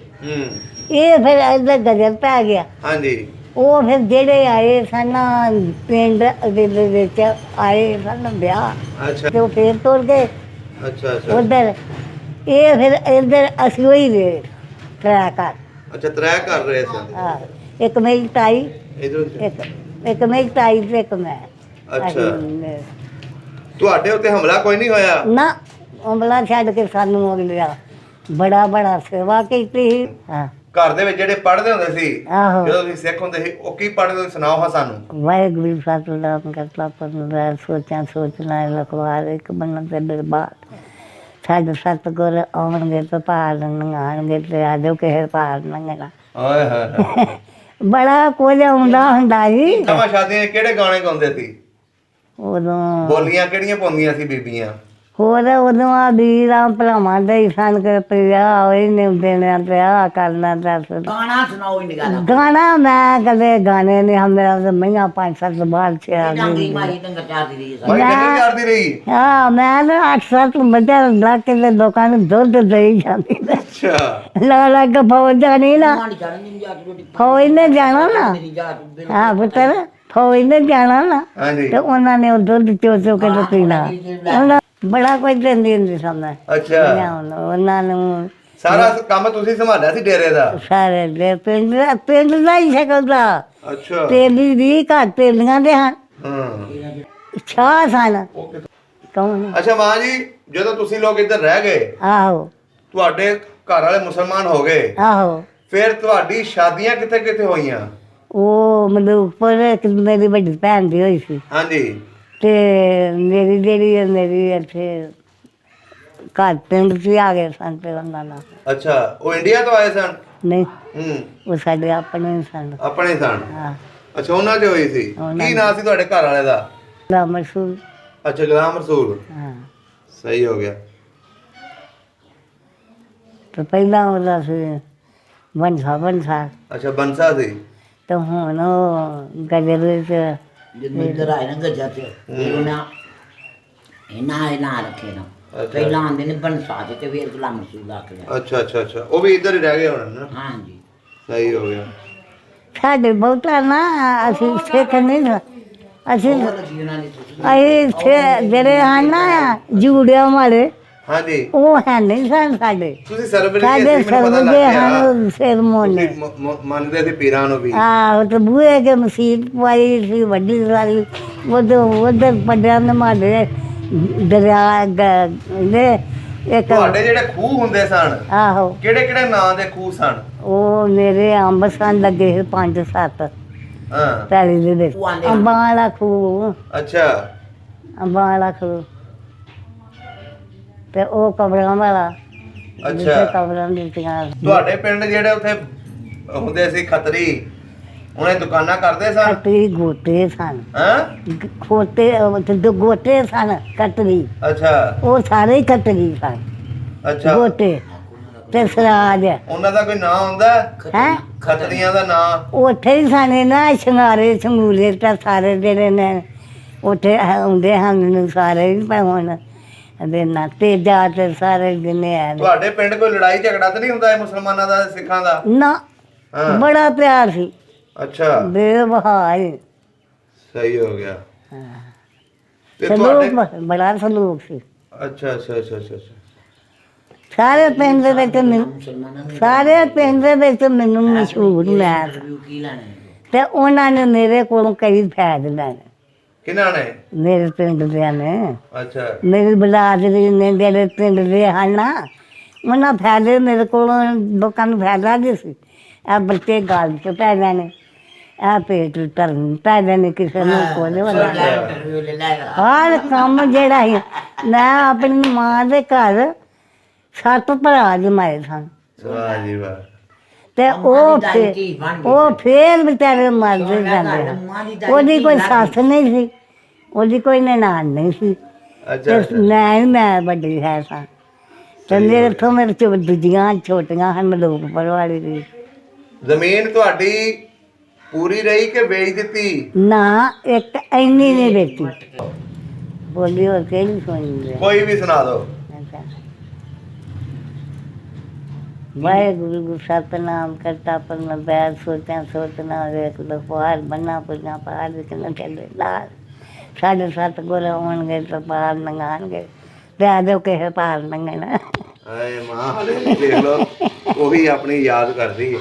ਇਹ ਫਿਰ ਇੱਧਰ ਗਜਰ ਪੈ ਗਿਆ ਹਾਂਜੀ ਉਹ ਫਿਰ ਜਿਹੜੇ ਆਏ ਸਨ ਨਾ ਪਿੰਡ ਦੇ ਵਿੱਚ ਆਏ ਸਨ ਵਿਆਹ ਅੱਛਾ ਤੇ ਉਹ ਫਿਰ ਤੁਰ ਗਏ ਅੱਛਾ ਅੱਛਾ ਉਧਰ ਇਹ ਫਿਰ ਇੱਧਰ ਅਸੀਂ ਹੀ ਰਹੇ ਤਰਾ ਕਰ ਅੱਛਾ ਤਰੇ ਕਰ ਰਹੇ ਸਨ ਹਾਂ ਇੱਕ ਮੇਰੀ ਤਾਈ ਇਧਰ ਇੱਕ ਮੇਰੀ ਤਾਈ ਤੇ ਇੱਕ ਮੈਂ ਅੱਛਾ ਅਸੀਂ ਤੁਹਾਡੇ ਉੱਤੇ ਹਮਲਾ ਕੋਈ ਨਹੀਂ ਹੋਇਆ ਨਾ ਅੰਬਲਾ ਛੱਡ ਕੇ ਸਾਨੂੰ ਹੋ ਗਿਆ ਬੜਾ ਬੜਾ ਸੇਵਾ ਕੀਤੀ ਸੀ। ਹਾਂ ਘਰ ਦੇ ਵਿੱਚ ਜਿਹੜੇ ਪੜ੍ਹਦੇ ਹੁੰਦੇ ਸੀ ਆਹੋ ਜਦੋਂ ਤੁਸੀਂ ਸਿੱਖ ਹੁੰਦੇ ਸੀ ਉਹ ਕੀ ਪੜ੍ਹਦੇ ਹੁੰਦੇ ਸੁਣਾਓ ਹਾਂ ਸਾਨੂੰ ਵਾਹਿਗੁਰੂ ਸਤਿਨਾਮ ਕਰਤਾ ਪਰਮੇਸ਼ਰ ਸੋਚਾਂ ਸੋਚਣਾ ਲਖਵਾਰ ਇੱਕ ਬੰਨ ਤੇ ਦਰਬਾਰ ਸਾਡੇ ਸਤਿਗੁਰ ਆਉਣਗੇ ਤੇ ਪਾਰ ਲੰਘਾਣਗੇ ਤੇ ਆਜੋ ਕਿਸੇ ਪਾਰ ਲੰਘਣਾ ਓਏ ਹੋਏ ਬੜਾ ਕੁਝ ਆਉਂਦਾ ਹੁੰਦਾ ਸੀ ਨਵਾਂ ਸ਼ਾਦੀਆਂ 'ਚ ਕਿਹੜੇ ਗਾਣੇ ਗਾਉਂਦੇ ਸੀ ਉਦੋਂ ਬੋਲੀਆਂ ਕਿਹੜੀਆਂ ਪਾਉਂਦੀਆਂ ਸੀ ਬੀਬੀਆਂ ਹੋਰ ਉਦੋਂ ਆ ਵੀਰਾਂ ਭਰਾਵਾਂ ਦੇ ਹੀ ਸਨ ਕੇ ਪਿਆ ਹੋਏ ਨੇ ਦੇਣਾ ਪਿਆ ਕਰਨਾ ਦੱਸ ਗਾਣਾ ਸੁਣਾਓ ਇੰਨੀ ਗੱਲ ਗਾਣਾ ਮੈਂ ਕਦੇ ਗਾਣੇ ਨੇ ਹਮਰਾ ਤਾਂ ਮਹੀਨਾ 5-7 ਬਾਅਦ ਚ ਆ ਡਾਂਗਰੀ ਗਈ ਮਾਰੀ ਡੰਗਰ ਚਾਰਦੀ ਰਹੀ ਮਾਈ ਕਿੱਧਰ ਕਰਦੀ ਰਹੀ ਹਾਂ ਮੈਂ ਨਾ 8-7 ਬੱਚਾ ਲਾ ਕੇ ਦੇ ਲੋਕਾਂ ਨੂੰ ਦੁੱਧ ਦੇਈ ਜਾਂਦੀ ਅੱਛਾ ਲਾ ਕੇ ਫੌਜ ਜਾਣੀ ਨਾ ਮਾਣੀ ਚੜਨ ਦੀ ਜਾ ਕੇ ਫੌਜ ਨੇ ਜਾਣਾ ਨਾ ਮੇਰੀ ਜਾ ਕੇ ਹਾਂ ਪੁੱਤਰ ਫੌਜ ਨੇ ਜਾਣਾ ਨਾ ਹਾਂਜੀ ਤੇ ਉਹਨਾਂ ਨੇ ਉਹ ਦੁੱਧ ਚੋ ਕੇ ਤੇ ਪੀਣਾ ਉਹਨਾਂ ਬੜਾ ਕੁਝ ਦਿੰਦੀ ਹੁੰਦੀ ਸਾਂ ਅੱਛਾ ਉਹਨਾਂ ਨੂੰ ਸਾਰਾ ਕੰਮ ਤੁਸੀਂ ਸੰਭਾਲਿਆ ਸੀ ਡੇਰੇ ਦਾ ਸਾਰੇ ਦੇ ਪਿੰਡ ਦਾ ਹੀ ਸਕਦਾ ਅੱਛਾ ਤੇਲੀ ਦੀ ਘਰ ਤੇਲੀਆਂ ਦੇ ਹਨ ਹਾਂ ਛਾਹ ਸਨ ਕੌਣ ਅੱਛਾ ਮਾਂ ਜੀ ਜਦੋਂ ਤੁਸੀਂ ਲੋਕ ਇੱਧਰ ਰਹਿ ਗਏ ਆਹੋ ਤੁਹਾਡੇ ਘਰ ਵਾਲੇ ਮੁਸਲਮਾਨ ਹੋ ਗਏ ਆਹੋ ਫਿਰ ਤੁਹਾਡੀ ਸ਼ਾਦੀਆਂ ਕਿੱਥੇ ਕਿੱਥੇ ਹੋਈਆਂ ਉਹ ਮਲੂਕਪੁਰ ਇੱਕ ਮੇਰੀ ਵੱਡੀ ਭੈਣ ਦੀ ਹੋਈ ਸੀ ਹਾਂਜੀ ਤੇ ਮੇਰੀ ਜਿਹੜੀ ਮੇਰੀ ਇੱਥੇ ਘਰ ਪਿੰਡ 'ਚ ਆ ਗਏ ਸਨ ਤੇ ਉਹਨਾਂ ਨਾਲ ਅੱਛਾ ਉਹ ਇੰਡੀਆ ਤੋਂ ਆਏ ਸਨ ਨਹੀਂ ਹੂੰ ਉਹ ਸਾਡੇ ਆਪਣੇ ਸਨ ਆਪਣੇ ਸਨ ਹਾਂ ਅੱਛਾ ਉਹਨਾਂ 'ਚ ਹੋਈ ਸੀ ਉਹਨਾਂ ਕੀ ਨਾਂ ਸੀ ਤੁਹਾਡੇ ਘਰ ਵਾਲੇ ਦਾ ਦਾ ਮਸ਼ਹੂਰ ਅੱਛਾ ਗੁਲਾਮ ਰਸੂਲ, ਹਾਂ ਸਹੀ ਹੋ ਗਿਆ। ਤੇ ਪਹਿਲਾਂ ਉਹਦਾ ਸੀ ਬੰਸਾ ਅੱਛਾ ਬੰਸਾ ਸੀ। ਤੇ ਹੁਣ ਉਹ ਗਜਰ ਵਿੱਚ ਜਦੋਂ ਇੱਧਰ ਆਏ ਨਾ ਗੱਜਾ ਤੇ ਫਿਰ ਉਹਨਾਂ ਇਹਨਾਂ ਰੱਖੇ ਨਾ ਅੱਛਾ। ਪਹਿਲਾਂ ਆਉਂਦੇ ਨੇ ਬੰਸਾ ਤੇ ਫਿਰ ਗੁਲਾਮ ਰਸੂਲ ਆ ਕੇ ਅੱਛਾ ਅੱਛਾ ਅੱਛਾ, ਉਹ ਵੀ ਇੱਧਰ ਹੀ ਰਹਿ ਗਏ ਹੁਣ ਨਾ। ਹਾਂਜੀ ਸਹੀ ਹੋ ਗਿਆ। ਸਾਡੇ ਬਹੁਤਾ ਨਾ ਅਸੀਂ ਸਿੱਖ ਨਹੀਂ ਨਾ ਅਸੀਂ ਹੋਰ ਜੀ ਉਹਨਾਂ ਨੇ ਜਿਹੜੇ ਹਨ ਨਾ ਜੂੜਿਆਂ ਵਾਲੇ ਹਾਂਜੀ ਉਹ ਹੈ ਨਹੀਂ ਸਾਡੇ ਤੁਸੀਂ ਸਰਬਰੀ ਸਾਡੇ ਸਰਵਦੇ ਹਨ ਸਿਰ ਮੋਨੇ ਮੰਨਦੇ ਸੀ ਪੀਰਾਂ ਨੂੰ ਵੀ। ਆਹੋ ਤੇ ਬੂਹੇ ਕੇ ਮਸੀਤ ਪਾਈ ਸੀ ਵੱਡੀ ਸਾਰੀ ਉਧਰ ਪੱਡਿਆਂ ਦੇ ਮਾਡੇ ਦਰਿਆ ਦੇ ਇੱਕ ਤੁਹਾਡੇ ਜਿਹੜੇ ਖੂਹ ਹੁੰਦੇ ਸਨ, ਆਹੋ ਕਿਹੜੇ ਕਿਹੜੇ ਨਾਂ ਦੇ ਖੂਹ ਸਨ? ਉਹ ਮੇਰੇ ਅੰਬ ਸਨ ਲੱਗੇ ਸੀ 5-7 ਹਾਂ ਪੈਲੀ ਦੇ ਵਿੱਚ ਅੰਬਾਂ ਵਾਲਾ ਖੂਹ ਅੱਛਾ ਅੰਬਾਂ ਵਾਲਾ ਖੂਹ ਤੇ ਉਹ ਕਬਰਾਂ ਵਾਲਾ ਜਿੱਥੇ ਅੱਛਾ। ਕਬਰਾਂ ਦਿੱਤੀਆਂ ਤੁਹਾਡੇ ਪਿੰਡ ਜਿਹੜੇ ਉੱਥੇ ਹੁੰਦੇ ਸੀ ਖੱਤਰੀ, ਉਹਨੇ ਦੁਕਾਨਾਂ ਕਰਦੇ ਸਨ? ਕਟਰੀ ਗੋਤੇ ਸਨ ਹਾਂ ਖੋਤੇ ਤੇ ਗੋਤੇ ਸਨ ਕਟਰੀ ਅੱਛਾ ਉਹ ਸਾਰੇ ਹੀ ਕਟਰੀ ਸਨ ਅੱਛਾ। ਗੋਤੇ ਤੇ ਸਰਾਜ ਉਹਨਾਂ ਦਾ ਕੋਈ ਨਾਂ ਹੁੰਦਾ? ਹੈ ਖੱਤਰੀਆਂ ਦਾ ਨਾਂ? ਉੱਥੇ ਹੀ ਸਾਨੇ ਨਾ ਸ਼ਿੰਗਾਰੇ ਸੰਗੂਲੇ ਤਾਂ ਸਾਰੇ ਜਿਹੜੇ ਨੇ ਉੱਥੇ ਹੁੰਦੇ ਹਨ ਸਾਰੇ ਹੀ ਪਰ ਹੁਣ ਦੇ ਨਾਤੇ ਜਾ ਤੇ ਸਾਰੇ ਜਿੰਨੇ ਆ ਨੇ। ਤੁਹਾਡੇ ਪਿੰਡ ਕੋਈ ਲੜਾਈ ਝਗੜਾ ਤਾਂ ਨਹੀਂ ਹੁੰਦਾ ਇਹ ਮੁਸਲਮਾਨਾਂ ਦਾ ਸਿੱਖਾਂ ਦਾ? ਨਾ ਹਾਂ ਬੜਾ ਪਿਆਰ ਸੀ ਅੱਛਾ ਬੇਵਹਾਈ ਸਹੀ ਹੋ ਗਿਆ। ਤੇ ਤੁਹਾਡੇ ਸਲੂਕ ਬੜਾ ਸਲੂਕ ਸੀ ਅੱਛਾ ਅੱਛਾ ਅੱਛਾ ਅੱਛਾ ਅੱਛਾ। ਸਾਰੇ ਪਿੰਡ ਦੇ ਵਿੱਚ ਮੁਸਲਮਾਨਾਂ ਨੇ ਸਾਰੇ ਪਿੰਡ ਦੇ ਵਿੱਚ ਮੈਨੂੰ ਮਸ਼ਹੂਰ ਮੈਂ ਰਿਵਿਊ ਕੀ ਲੈਣੇ ਤੇ ਉਹਨਾਂ ਨੇ ਮੇਰੇ ਕੋਲੋਂ ਕਈ ਫਾਇਦੇ ਲੈਣੇ ਕਿਹਨਾਂ ਨੇ? ਮੇਰੇ ਪਿੰਡ ਦੇ ਨੇ ਅੱਛਾ ਮੇਰੀ ਬਲਾਦਰੀ ਨੇ ਜਿਹੜੇ ਪਿੰਡ ਦੇ ਹਨ ਨਾ ਉਹਨਾਂ ਫਾਇਦੇ ਮੇਰੇ ਕੋਲੋਂ ਲੋਕਾਂ ਨੂੰ ਫਾਇਦਾ ਨਹੀਂ ਸੀ ਇਹ ਬੱਚੇ ਗੱਲ ਚ ਪੈ ਜਾਣੇ ਇਹ ਪੇਟ ਧਰਨ ਪੈ ਜਾਣੇ ਕਿਸੇ ਨੂੰ ਕੋਲੇ ਵਾਲਾ ਰਿਵਿਊ ਲੈ ਲੈ ਹਰ ਕੰਮ ਜਿਹੜਾ ਸੀ ਮੈਂ ਆਪਣੀ ਮਾਂ ਦੇ ਘਰ 7 ਭਰਾ ਜਮਾਏ ਸਨ ਵਾਹ ਜੀ ਵਾਹ। ਤੇ ਉਹ ਫੇਰ ਵਿਚਾਰੇ ਮਰਦੇ ਜਾਂਦੇ ਉਹਦੀ ਕੋਈ ਸੱਸ ਨਹੀਂ ਸੀ ਉਹਦੀ ਕੋਈ ਨਨਾਣ ਨਹੀਂ ਸੀ ਅੱਛਾ ਤੇ ਮੈਂ ਵੱਡੀ ਹੈ ਸਾਂ ਤੇ ਮੇਰੇ ਤੋਂ ਮੇਰੇ ਚ ਦੂਜੀਆਂ ਛੋਟੀਆਂ ਹਨ ਮਲੂਕਪੁਰ ਵਾਲੀ ਦੀ ਜ਼ਮੀਨ ਤੁਹਾਡੀ ਪੂਰੀ ਰਹੀ ਕਿ ਵੇਚ ਦਿੱਤੀ? ਨਾ ਇੱਕ ਇੰਨੀ ਨਹੀਂ ਵੇਚੀ ਬੋਲੀ ਹੋਰ ਕਿਹੜੀ ਸੁਣੀ ਹੈ ਕੋਈ ਵੀ ਸੁਣਾ ਦਿਓ। ਵਾਹਿਗੁਰੂ ਸਤਨਾਮ ਕਰਤਾ ਪਰਮ ਬੈਰ ਸੋਚਾਂ ਸੋਚਣਾ ਵੇਖ ਲੋ ਪਹਾੜ ਬੰਨਾ ਪੁੱਜਾ ਪਹਾੜ ਵਿੱਚ ਨਾ ਚੱਲੇ ਲਾਲ 7.5 ਗੁਰ ਹੋਣਗੇ ਤਾਂ ਪਹਾੜ ਨੰਗਾਣਗੇ ਤੇ ਆ ਜਾਓ ਕਿਸੇ ਪਹਾੜ ਨੰਗਣਾ ਆਏ ਮਾਂ ਹਲੇ ਵੀ ਦੇਖ ਲਓ ਉਹੀ ਆਪਣੀ ਯਾਦ ਕਰਦੀ ਹੈ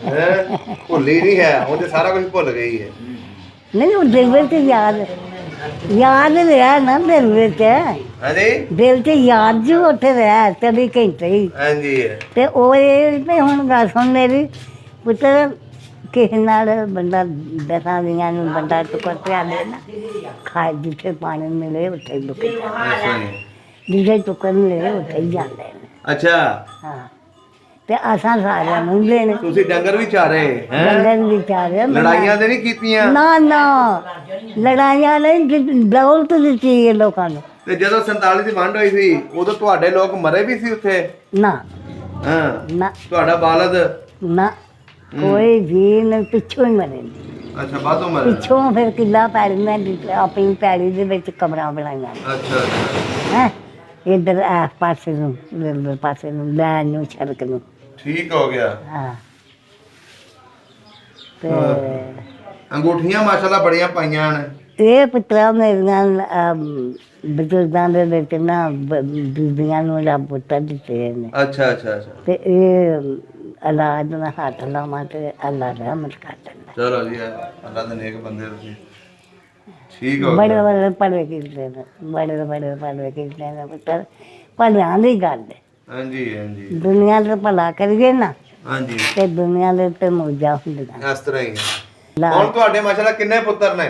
ਹੈਂ? ਭੁੱਲੀ ਨਹੀਂ ਹੈ, ਉਹ ਤੇ ਸਾਰਾ ਕੁਝ ਭੁੱਲ ਗਈ ਹੈ। ਨਹੀਂ ਉਹ ਦਿਲ ਵਿੱਚ ਯਾਦ ਰਿਹਾ ਨਾ ਦਿਲ ਵਿੱਚ ਹਾਂਜੀ ਦਿਲ 'ਚ ਯਾਦ ਜੋ ਉੱਥੇ ਰਿਹਾ 24 ਘੰਟੇ ਹੀ ਹਾਂਜੀ ਤੇ ਉਹ ਇਹ ਵੀ ਹੁਣ ਗੱਲ ਸੁਣ ਮੇਰੀ ਪੁੱਤਰ ਕਿਸੇ ਨਾਲ ਬੰਦਾ ਦਸਾਂ ਦੀਆਂ ਨੂੰ ਬੰਦਾ ਟੁਕੜ ਪਿਆ ਦੇ ਨਾ ਖਾ ਜਿੱਥੇ ਪਾਣੀ ਮਿਲੇ ਉੱਥੇ ਹੀ ਲੁਕੇ ਅੱਛਾ ਜੀ। ਜਿੱਥੇ ਟੁਕੜ ਮਿਲੇ ਉੱਥੇ ਹੀ ਜਾਂਦੇ ਨੇ ਅੱਛਾ ਹਾਂ ਤੇ ਅਸਾਂ ਸਾਰਿਆਂ ਨੂੰ ਲੈਣੇ ਤੁਸੀਂ ਡੰਗਰ ਵੀ ਚਾਰੇ ਹੈ? ਡੰਗਰ ਵਿਚਾਰੇ ਲੜਾਈਆਂ ਤੇ ਨਹੀਂ ਕੀਤੀਆਂ? ਨਾ ਨਾ ਲੜਾਈਆਂ ਨਹੀਂ ਦੌਲਤ ਦਿੱਤੀ ਹੈ ਲੋਕਾਂ ਨੂੰ ਤੇ ਜਦੋਂ 47 ਦੀ ਵੰਡ ਹੋਈ ਸੀ ਉਦੋਂ ਤੁਹਾਡੇ ਲੋਕ ਮਰੇ ਵੀ ਸੀ ਉੱਥੇ? ਨਾ ਹਾਂ ਨਾ ਤੁਹਾਡਾ ਬਾਲਦ? ਨਾ ਕੋਈ ਵੀ ਨਹੀਂ ਪਿੱਛੋਂ ਹੀ ਮਰੇ ਨੇ ਅੱਛਾ ਬਾਦੋਂ ਮਰੇ? ਪਿੱਛੋਂ ਫਿਰ ਕਿੱਲਾ ਪੈਲੀ ਮੈਂ ਆਪਣੀ ਪੈਲੀ ਦੇ ਵਿੱਚ ਕਮਰਾ ਬਣਾਈਆਂ ਅੱਛਾ ਅੱਛਾ ਹੈ ਇੱਧਰ ਆਸ ਪਾਸੇ ਨੂੰ ਇੱਧਰ ਪਾਸੇ ਨੂੰ ਲੈਣ ਨੂੰ ਸੜਕ ਨੂੰ ਠੀਕ ਹੋ ਗਿਆ। ਹਾਂ ਤੇ ਅੰਗੂਠੀਆਂ ਮਾਸ਼ਾਅੱਲਾ ਬੜੀਆਂ ਪਾਈਆਂ ਨੇ। ਇਹ ਪੁੱਤਰਾ ਮੇਰੀਆਂ ਬਜ਼ੁਰਗਾਂ ਦੇ ਵਿੱਚ ਨਾ ਬੀਬੀਆਂ ਨੂੰ ਰੱਬ ਪੁੱਤਰ ਦਿੱਤੇ ਨੇ ਅੱਛਾ ਅੱਛਾ ਅੱਛਾ ਤੇ ਇਹ ਔਲਾਦ ਨਾਲ ਹੱਥ ਲਾਵਾਂ ਤੇ ਅੱਲਾ ਰਹਿਮਤ ਕਰ ਦਿੰਦਾ ਚਲੋ ਜੀ ਅੱਲਾ ਦੇ ਨੇਕ ਬੰਦੇ ਤੁਸੀਂ। ਠੀਕ ਹੋ ਬੜੇ ਗਿਆ। ਬੜੇ ਪੜ੍ਹੇ ਕੀਤੇ ਨੇ ਬੜੇ ਬੜੇ ਪੜ੍ਹੇ ਕੀਤੇ ਨੇ ਪੁੱਤਰ ਭਲਿਆਂ ਦੀ ਗੱਲ ਹੈ ਹਾਂਜੀ ਹਾਂਜੀ ਦੁਨੀਆ ਦਾ ਭਲਾ ਕਰੀਏ ਨਾ ਹਾਂਜੀ ਤੇ ਦੁਨੀਆ ਦੇ ਉੱਤੇ ਮੌਜਾਂ ਹੁੰਦੀਆਂ ਇਸ ਤਰ੍ਹਾਂ ਹੀ ਹੈ। ਹੁਣ ਤੁਹਾਡੇ ਮਾਸ਼ਾਅੱਲਾ ਕਿੰਨੇ ਪੁੱਤਰ ਨੇ?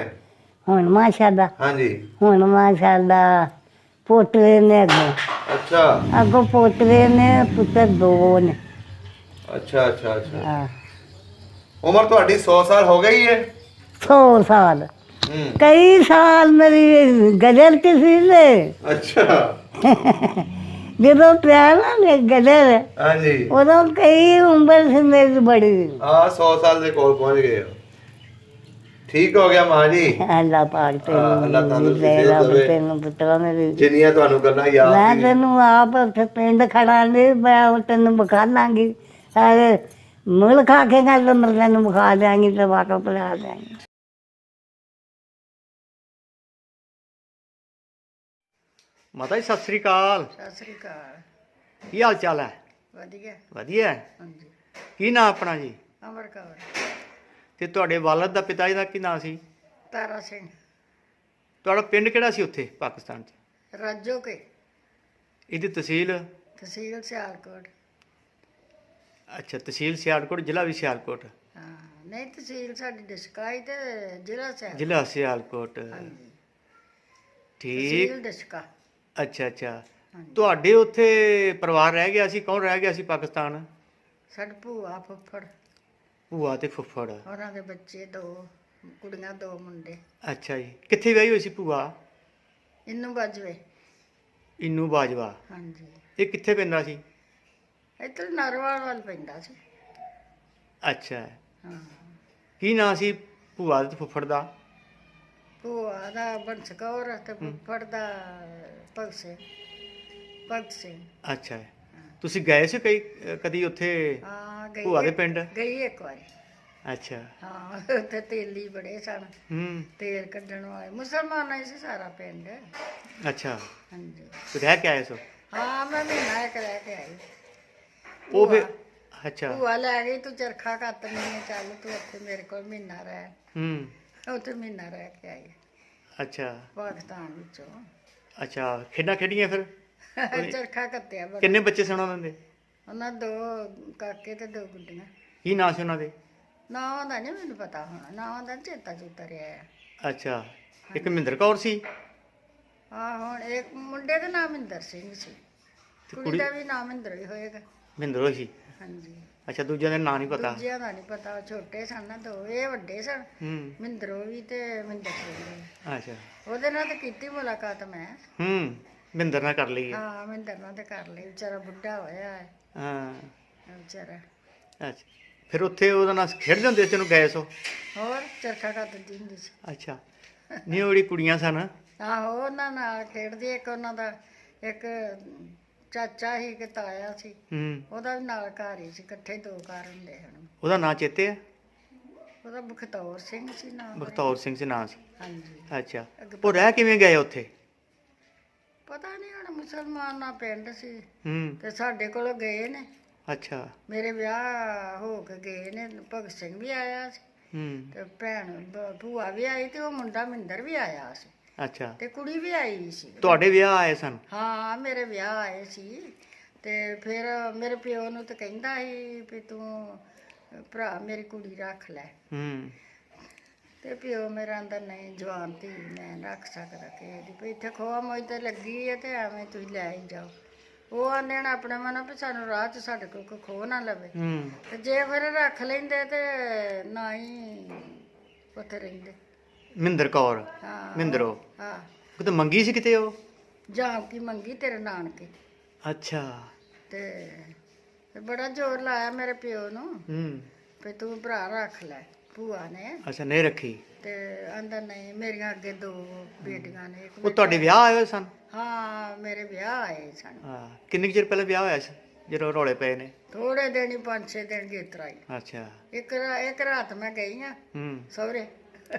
ਹੁਣ ਮਾਸ਼ਾਅੱਲਾ ਹਾਂਜੀ ਹੁਣ ਮਾਸ਼ਾਅੱਲਾ ਪੋਤਰੇ ਨੇ ਅੱਛਾ ਅੱਗੋਂ ਪੋਤਰੇ ਨੇ ਪੁੱਤਰ 2 ਨੇ ਅੱਛਾ ਅੱਛਾ ਅੱਛਾ। ਹਾਂ ਉਮਰ ਤੁਹਾਡੀ 100 ਸਾਲ ਹੋ ਗਈ ਹੈ? 100 ਸਾਲ ਕਈ ਸਾਲ ਮੇਰੀ ਗਦਰ ਚ ਸੀ ਤੇ ਅੱਛਾ ਜਦੋਂ ਪਿਆ ਨਾ ਮੈਂ ਗਦਰ ਹਾਂਜੀ ਉਦੋਂ ਕਈ ਉਮਰ ਸੀ ਮੇਰੀ ਬੜੀ। ਆ 100 ਸਾਲ ਦੇ ਕੋਲ ਪਹੁੰਚ ਗਏ ਹੋ। ਠੀਕ ਹੋ ਗਿਆ ਮਾਂ ਜੀ। ਅੱਲਾ ਪਾਕ ਅੱਲਾ ਤੈਨੂੰ ਤੰਦਰੁਸਤੀ ਦੇ ਦੇ ਰੱਬ ਦੇਵੇ। ਤੈਨੂੰ ਪੁੱਤਰਾ ਮੇਰੀ। ਜਿੰਨੀਆਂ ਤੁਹਾਨੂੰ ਗੱਲਾਂ ਯਾਦ ਮੈਂ ਸੀ ਤੈਨੂੰ ਆਪ ਉੱਥੇ ਪਿੰਡ ਖੜਾ ਨਹੀਂ ਮੈਂ ਉਹ ਤੈਨੂੰ ਵਿਖਾ ਲਾਂਗੀ ਸਾਰੇ ਮੁੱਲ ਖਾ ਕੇ ਗੱਲ ਮੈਂ ਤੈਨੂੰ ਵਿਖਾ ਦਿਆਂਗੀ ਤੇ ਵਾਟੋ ਪਿਲਾ ਦਿਆਂਗੀ। ਮਾਤਾ ਜੀ ਸਤਿ ਸ੍ਰੀ ਅਕਾਲ। ਸਤਿ ਸ੍ਰੀ ਅਕਾਲ। ਕੀ ਹਾਲ ਚਾਲ ਹੈ? ਵਧੀਆ। ਵਧੀਆ ਹੈ। ਹਾਂਜੀ। ਕੀ ਨਾਂ ਆਪਣਾ ਜੀ? ਅਮਰ ਕੌਰ। ਤੇ ਤੁਹਾਡੇ ਵਾਲਦ ਦਾ ਪਿਤਾ ਜੀ ਦਾ ਕੀ ਨਾਂ ਸੀ? ਤਾਰਾ ਸਿੰਘ। ਤੁਹਾਡਾ ਪਿੰਡ ਕਿਹੜਾ ਸੀ ਉੱਥੇ ਪਾਕਿਸਤਾਨ 'ਚ? ਰਾਜੋ ਕੇ। ਇਹਦੀ ਤਹਿਸੀਲ? ਤਹਿਸੀਲ ਸਿਆਲਕੋਟ। ਅੱਛਾ, ਤਹਿਸੀਲ ਸਿਆਲਕੋਟ, ਜ਼ਿਲ੍ਹਾ ਵੀ ਸਿਆਲਕੋਟ। ਹਾਂ ਨਹੀਂ ਤਹਿਸੀਲ ਸਾਡੀ ਡਿਸਕਾਈ ਤੇ ਜ਼ਿਲ੍ਹਾ ਸਿਆਲਕੋਟ। ਜ਼ਿਲ੍ਹਾ ਸਿਆਲਕੋਟ। ਹਾਂਜੀ। ਠੀਕ। ਤਹਿਸੀਲ ਡਿਸਕਾ। ਅੱਛਾ ਅੱਛਾ। ਹਾਂਜੀ। ਤੁਹਾਡੇ ਉੱਥੇ ਪਰਿਵਾਰ ਰਹਿ ਗਿਆ ਸੀ? ਕੌਣ ਰਹਿ ਗਿਆ ਸੀ ਪਾਕਿਸਤਾਨ? ਸਾਡੀ ਭੂਆ ਫੁੱਫੜ ਭੂਆ ਤੇ ਫੁੱਫੜ। ਉਹਨਾਂ ਦੇ ਬੱਚੇ 2 ਕੁੜੀਆਂ 2 ਮੁੰਡੇ। ਅੱਛਾ ਜੀ। ਕਿੱਥੇ ਵਿਆਹੀ ਹੋਈ ਸੀ ਭੂਆ? ਇਹਨੂੰ ਬਾਜਵੇ। ਇੰਨੂ ਬਾਜਵਾ। ਹਾਂਜੀ। ਇਹ ਕਿੱਥੇ ਪੈਂਦਾ ਸੀ? ਇੱਧਰ ਨਰਵਾਲ ਵੱਲ ਪੈਂਦਾ ਸੀ। ਅੱਛਾ। ਹਾਂ। ਕੀ ਨਾਂ ਸੀ ਭੂਆ ਤੇ ਫੁੱਫੜ ਦਾ? ਭੂਆ ਦਾ ਬੰਸ ਕੌਰ ਤੇ ਫੁੱਫੜ ਦਾ ਭਗਤ ਸਿੰਘ। ਭਗਤ ਸਿੰਘ। ਅੱਛਾ। ਤੁਸੀਂ ਗਏ ਸੀ ਕਦੀ ਉੱਥੇ ਹਾਂ ਗਈ। ਭੂਆ ਦੇ ਪਿੰਡ? ਗਈ ਇੱਕ ਵਾਰੀ। ਅੱਛਾ। ਹਾਂ ਉੱਥੇ ਤੇਲੀ ਬੜੇ ਸਨ। ਹੂੰ। ਤੇਲ ਕੱਢਣ ਵਾਲੇ ਮੁਸਲਮਾਨਾਂ ਹੀ ਸੀ ਸਾਰਾ ਪਿੰਡ। ਅੱਛਾ। ਹਾਂਜੀ। ਤੇ ਰਹਿ ਕੇ ਆਏ ਸੋ? ਹਾਂ ਮੈਂ ਮਹੀਨਾ ਇੱਕ ਰਹਿ ਕੇ ਆਈ। ਉਹ ਫਿਰ ਅੱਛਾ। ਭੂਆ ਲੈ ਗਈ ਤੂੰ ਚਰਖਾ ਕੱਤਣੀ ਹੈ ਚੱਲ ਤੂੰ ਉੱਥੇ ਮੇਰੇ ਕੋਲ ਮਹੀਨਾ ਰਹਿ। ਹੂੰ। ਉੱਥੇ ਮਹੀਨਾ ਰਹਿ ਕੇ ਆਈ ਅੱਛਾ ਪਾਕਿਸਤਾਨ ਵਿੱਚੋਂ। ਅੱਛਾ। ਖੇਡਾਂ ਖੇਡੀਆਂ ਫਿਰ? ਚਰਖਾ ਕੱਤਿਆ ਬੜਾ। ਕਿੰਨੇ ਬੱਚੇ ਸਨ ਉਹਨਾਂ ਦੇ? ਉਹਨਾਂ 2 ਕਾਕੇ ਤੇ 2 ਗੁੱਡੀਆਂ। ਕੀ ਨਾਂ ਸੀ ਉਹਨਾਂ ਦੇ? ਨਾਂ ਦਾ ਨਹੀਂ ਮੈਨੂੰ ਪਤਾ ਹੋਣਾ, ਨਾਂ ਦਾ ਚੇਤਾ ਚੂਤਾ ਰਿਹਾ ਆ। ਅੱਛਾ। ਇੱਕ ਮਹਿੰਦਰ ਕੌਰ ਸੀ? ਹਾਂ ਹੁਣ ਇੱਕ ਮੁੰਡੇ ਦਾ ਨਾਮ ਮਹਿੰਦਰ ਸਿੰਘ ਸੀ। ਤੇ ਕੁੜੀ ਕੁੜੀ ਦਾ ਵੀ ਨਾਮ ਮਹਿੰਦਰ ਹੀ ਹੋਏਗਾ। ਮਹਿੰਦਰ ਹੋਈ ਸੀ? ਹਾਂਜੀ। ਅੱਛਾ। ਦੂਜਿਆਂ ਦਾ ਨਾਂ ਨਹੀਂ ਪਤਾ? ਦੂਜਿਆਂ ਦਾ ਨਹੀਂ ਪਤਾ, ਉਹ ਛੋਟੇ ਸਨ ਨਾ 2 ਇਹ ਵੱਡੇ ਸਨ। ਹੂੰ। ਮਹਿੰਦਰੋਂ ਵੀ ਤੇ ਮਹਿੰਦਰ ਸਿੰਘ ਵੀ। ਅੱਛਾ। ਉਹਦੇ ਨਾਲ ਤਾਂ ਕੀਤੀ ਮੁਲਾਕਾਤ ਮੈਂ। ਹੂੰ। ਮਹਿੰਦਰ ਨਾਲ ਕਰ ਲਈ ਹੈ? ਹਾਂ ਮਹਿੰਦਰ ਨਾਲ ਤੇ ਕਰ ਲਈ। ਵਿਚਾਰਾ ਬੁੱਢਾ ਹੋਇਆ ਹੈ ਹਾਂ। ਵਿਚਾਰਾ। ਅੱਛਾ। ਫਿਰ ਉੱਥੇ ਉਹਦਾ ਨਾਲ ਖੇਡਦੇ ਹੁੰਦੇ ਸੀ? ਉਹਨੂੰ ਗਏ ਸੋ? ਹੋਰ ਚਰਖਾ ਕੱਤਦੀ ਹੁੰਦੀ ਸੀ। ਅੱਛਾ। ਨਹੀਂ ਉਹ ਜਿਹੜੀ ਕੁੜੀਆਂ ਸਨ? ਆਹੋ ਉਹਨਾਂ ਨਾਲ ਖੇਡਦੀ। ਇੱਕ ਉਹਨਾਂ ਦਾ ਇੱਕ ਚਾਚਾ ਸੀ ਕਿ ਤਾਇਆ ਸੀ। ਹੂੰ। ਉਹਦਾ ਵੀ ਨਾਲ ਘਰ ਹੀ ਸੀ। ਇਕੱਠੇ 2 ਘਰ ਹੁੰਦੇ ਹਨ। ਉਹਦਾ ਨਾਂ ਚੇਤੇ ਹੈ? ਉਹਦਾ ਬਖਤੌਰ ਸਿੰਘ ਸੀ ਨਾਮ। ਬਖਤੌਰ ਸਿੰਘ ਸੀ ਨਾਂ ਸੀ? ਹਾਂਜੀ। ਅੱਛਾ। ਉਹ ਰਹਿ ਕਿਵੇਂ ਗਏ ਉੱਥੇ? ਪਤਾ ਨਹੀਂ ਹੁਣ ਮੁਸਲਮਾਨਾਂ ਪਿੰਡ ਸੀ ਹੂੰ। ਤੇ ਸਾਡੇ ਕੋਲੋਂ ਗਏ ਨੇ। ਅੱਛਾ। ਮੇਰੇ ਵਿਆਹ ਹੋ ਕੇ ਗਏ ਨੇ। ਭਗਤ ਸਿੰਘ ਵੀ ਆਇਆ ਸੀ ਹੂੰ। ਤੇ ਭੈਣ ਭੂਆ ਵੀ ਆਈ ਤੇ ਉਹ ਮੁੰਡਾ ਮਹਿੰਦਰ ਵੀ ਆਇਆ ਸੀ ਅੱਛਾ। ਤੇ ਕੁੜੀ ਵੀ ਆਈ ਸੀ। ਤੁਹਾਡੇ ਵਿਆਹ ਆਏ ਸਨ? ਹਾਂ ਮੇਰੇ ਵਿਆਹ ਆਏ ਸੀ ਤੇ ਫਿਰ ਮੇਰੇ ਪਿਓ ਨੂੰ ਤਾਂ ਕਹਿੰਦਾ ਸੀ ਵੀ ਤੂੰ ਭਰਾ ਮੇਰੀ ਕੁੜੀ ਰੱਖ ਲੈ। ਹੂੰ। ਤੇ ਪਿਓ ਮੇਰਾ ਅੰਦਰ ਨਹੀਂ ਜਵਾਨ ਧੀ ਮੈਂ ਰੱਖ ਸਕਦਾ ਕਿਸੇ ਦੀ ਵੀ ਇੱਥੇ ਖੋਆ ਮੋਈ ਤੇ ਲੱਗੀ ਹੈ ਤੇ ਐਵੇਂ ਤੁਸੀਂ ਲੈ ਹੀ ਜਾਓ। ਉਹ ਆਂਦੇ ਨੇ ਆਪਣੇ ਮਨੋਂ ਵੀ ਸਾਨੂੰ ਰਾਹ 'ਚ ਸਾਡੇ ਕੋਲ ਕੋਈ ਖੋ ਨਾ ਲਵੇ। ਹੂੰ। ਤੇ ਜੇ ਫਿਰ ਰੱਖ ਲੈਂਦੇ ਤੇ ਨਾ ਹੀ ਉੱਥੇ ਰਹਿੰਦੇ। ਮਹਿੰਦਰ ਕੌਰ? ਹਾਂ ਮਹਿੰਦਰੋ? ਹਾਂ। ਕਿਤੇ ਮੰਗੀ ਸੀ ਕਿਤੇ ਉਹ? ਜਾਂ ਕੀ ਮੰਗੀ ਤੇਰੇ ਨਾਨਕੇ। ਅੱਛਾ। ਤੇ ਬੜਾ ਜ਼ੋਰ ਲਾਇਆ ਮੇਰੇ ਪਿਓ ਨੂੰ ਹੂੰ। ਵੀ ਤੂੰ ਭਰਾ ਰੱਖ ਲੈ। ਭੂਆ ਨੇ ਅੱਛਾ। ਨਹੀਂ ਰੱਖੀ? ਤੇ ਆਂਦਾ ਨਹੀਂ ਮੇਰੀਆਂ ਅੱਗੇ 2 ਬੇਟੀਆਂ ਨੇ। ਇੱਕ ਉਹ ਤੁਹਾਡੇ ਵਿਆਹ ਆਏ ਹੋਏ ਸਨ? ਹਾਂ ਮੇਰੇ ਵਿਆਹ ਆਏ ਸਨ। ਹਾਂ। ਕਿੰਨੇ ਕੁ ਚਿਰ ਪਹਿਲਾਂ ਵਿਆਹ ਹੋਇਆ ਸੀ ਜਦੋਂ ਰੌਲੇ ਪਏ ਨੇ? ਥੋੜੇ ਦਿਨ ਹੀ 5-6 ਦਿਨ ਗੇਤਰਾ ਹੀ। ਅੱਛਾ। ਇੱਕ ਰਾਤ ਮੈਂ ਗਈ ਆ ਹੂੰ। ਸਹੁਰੇ।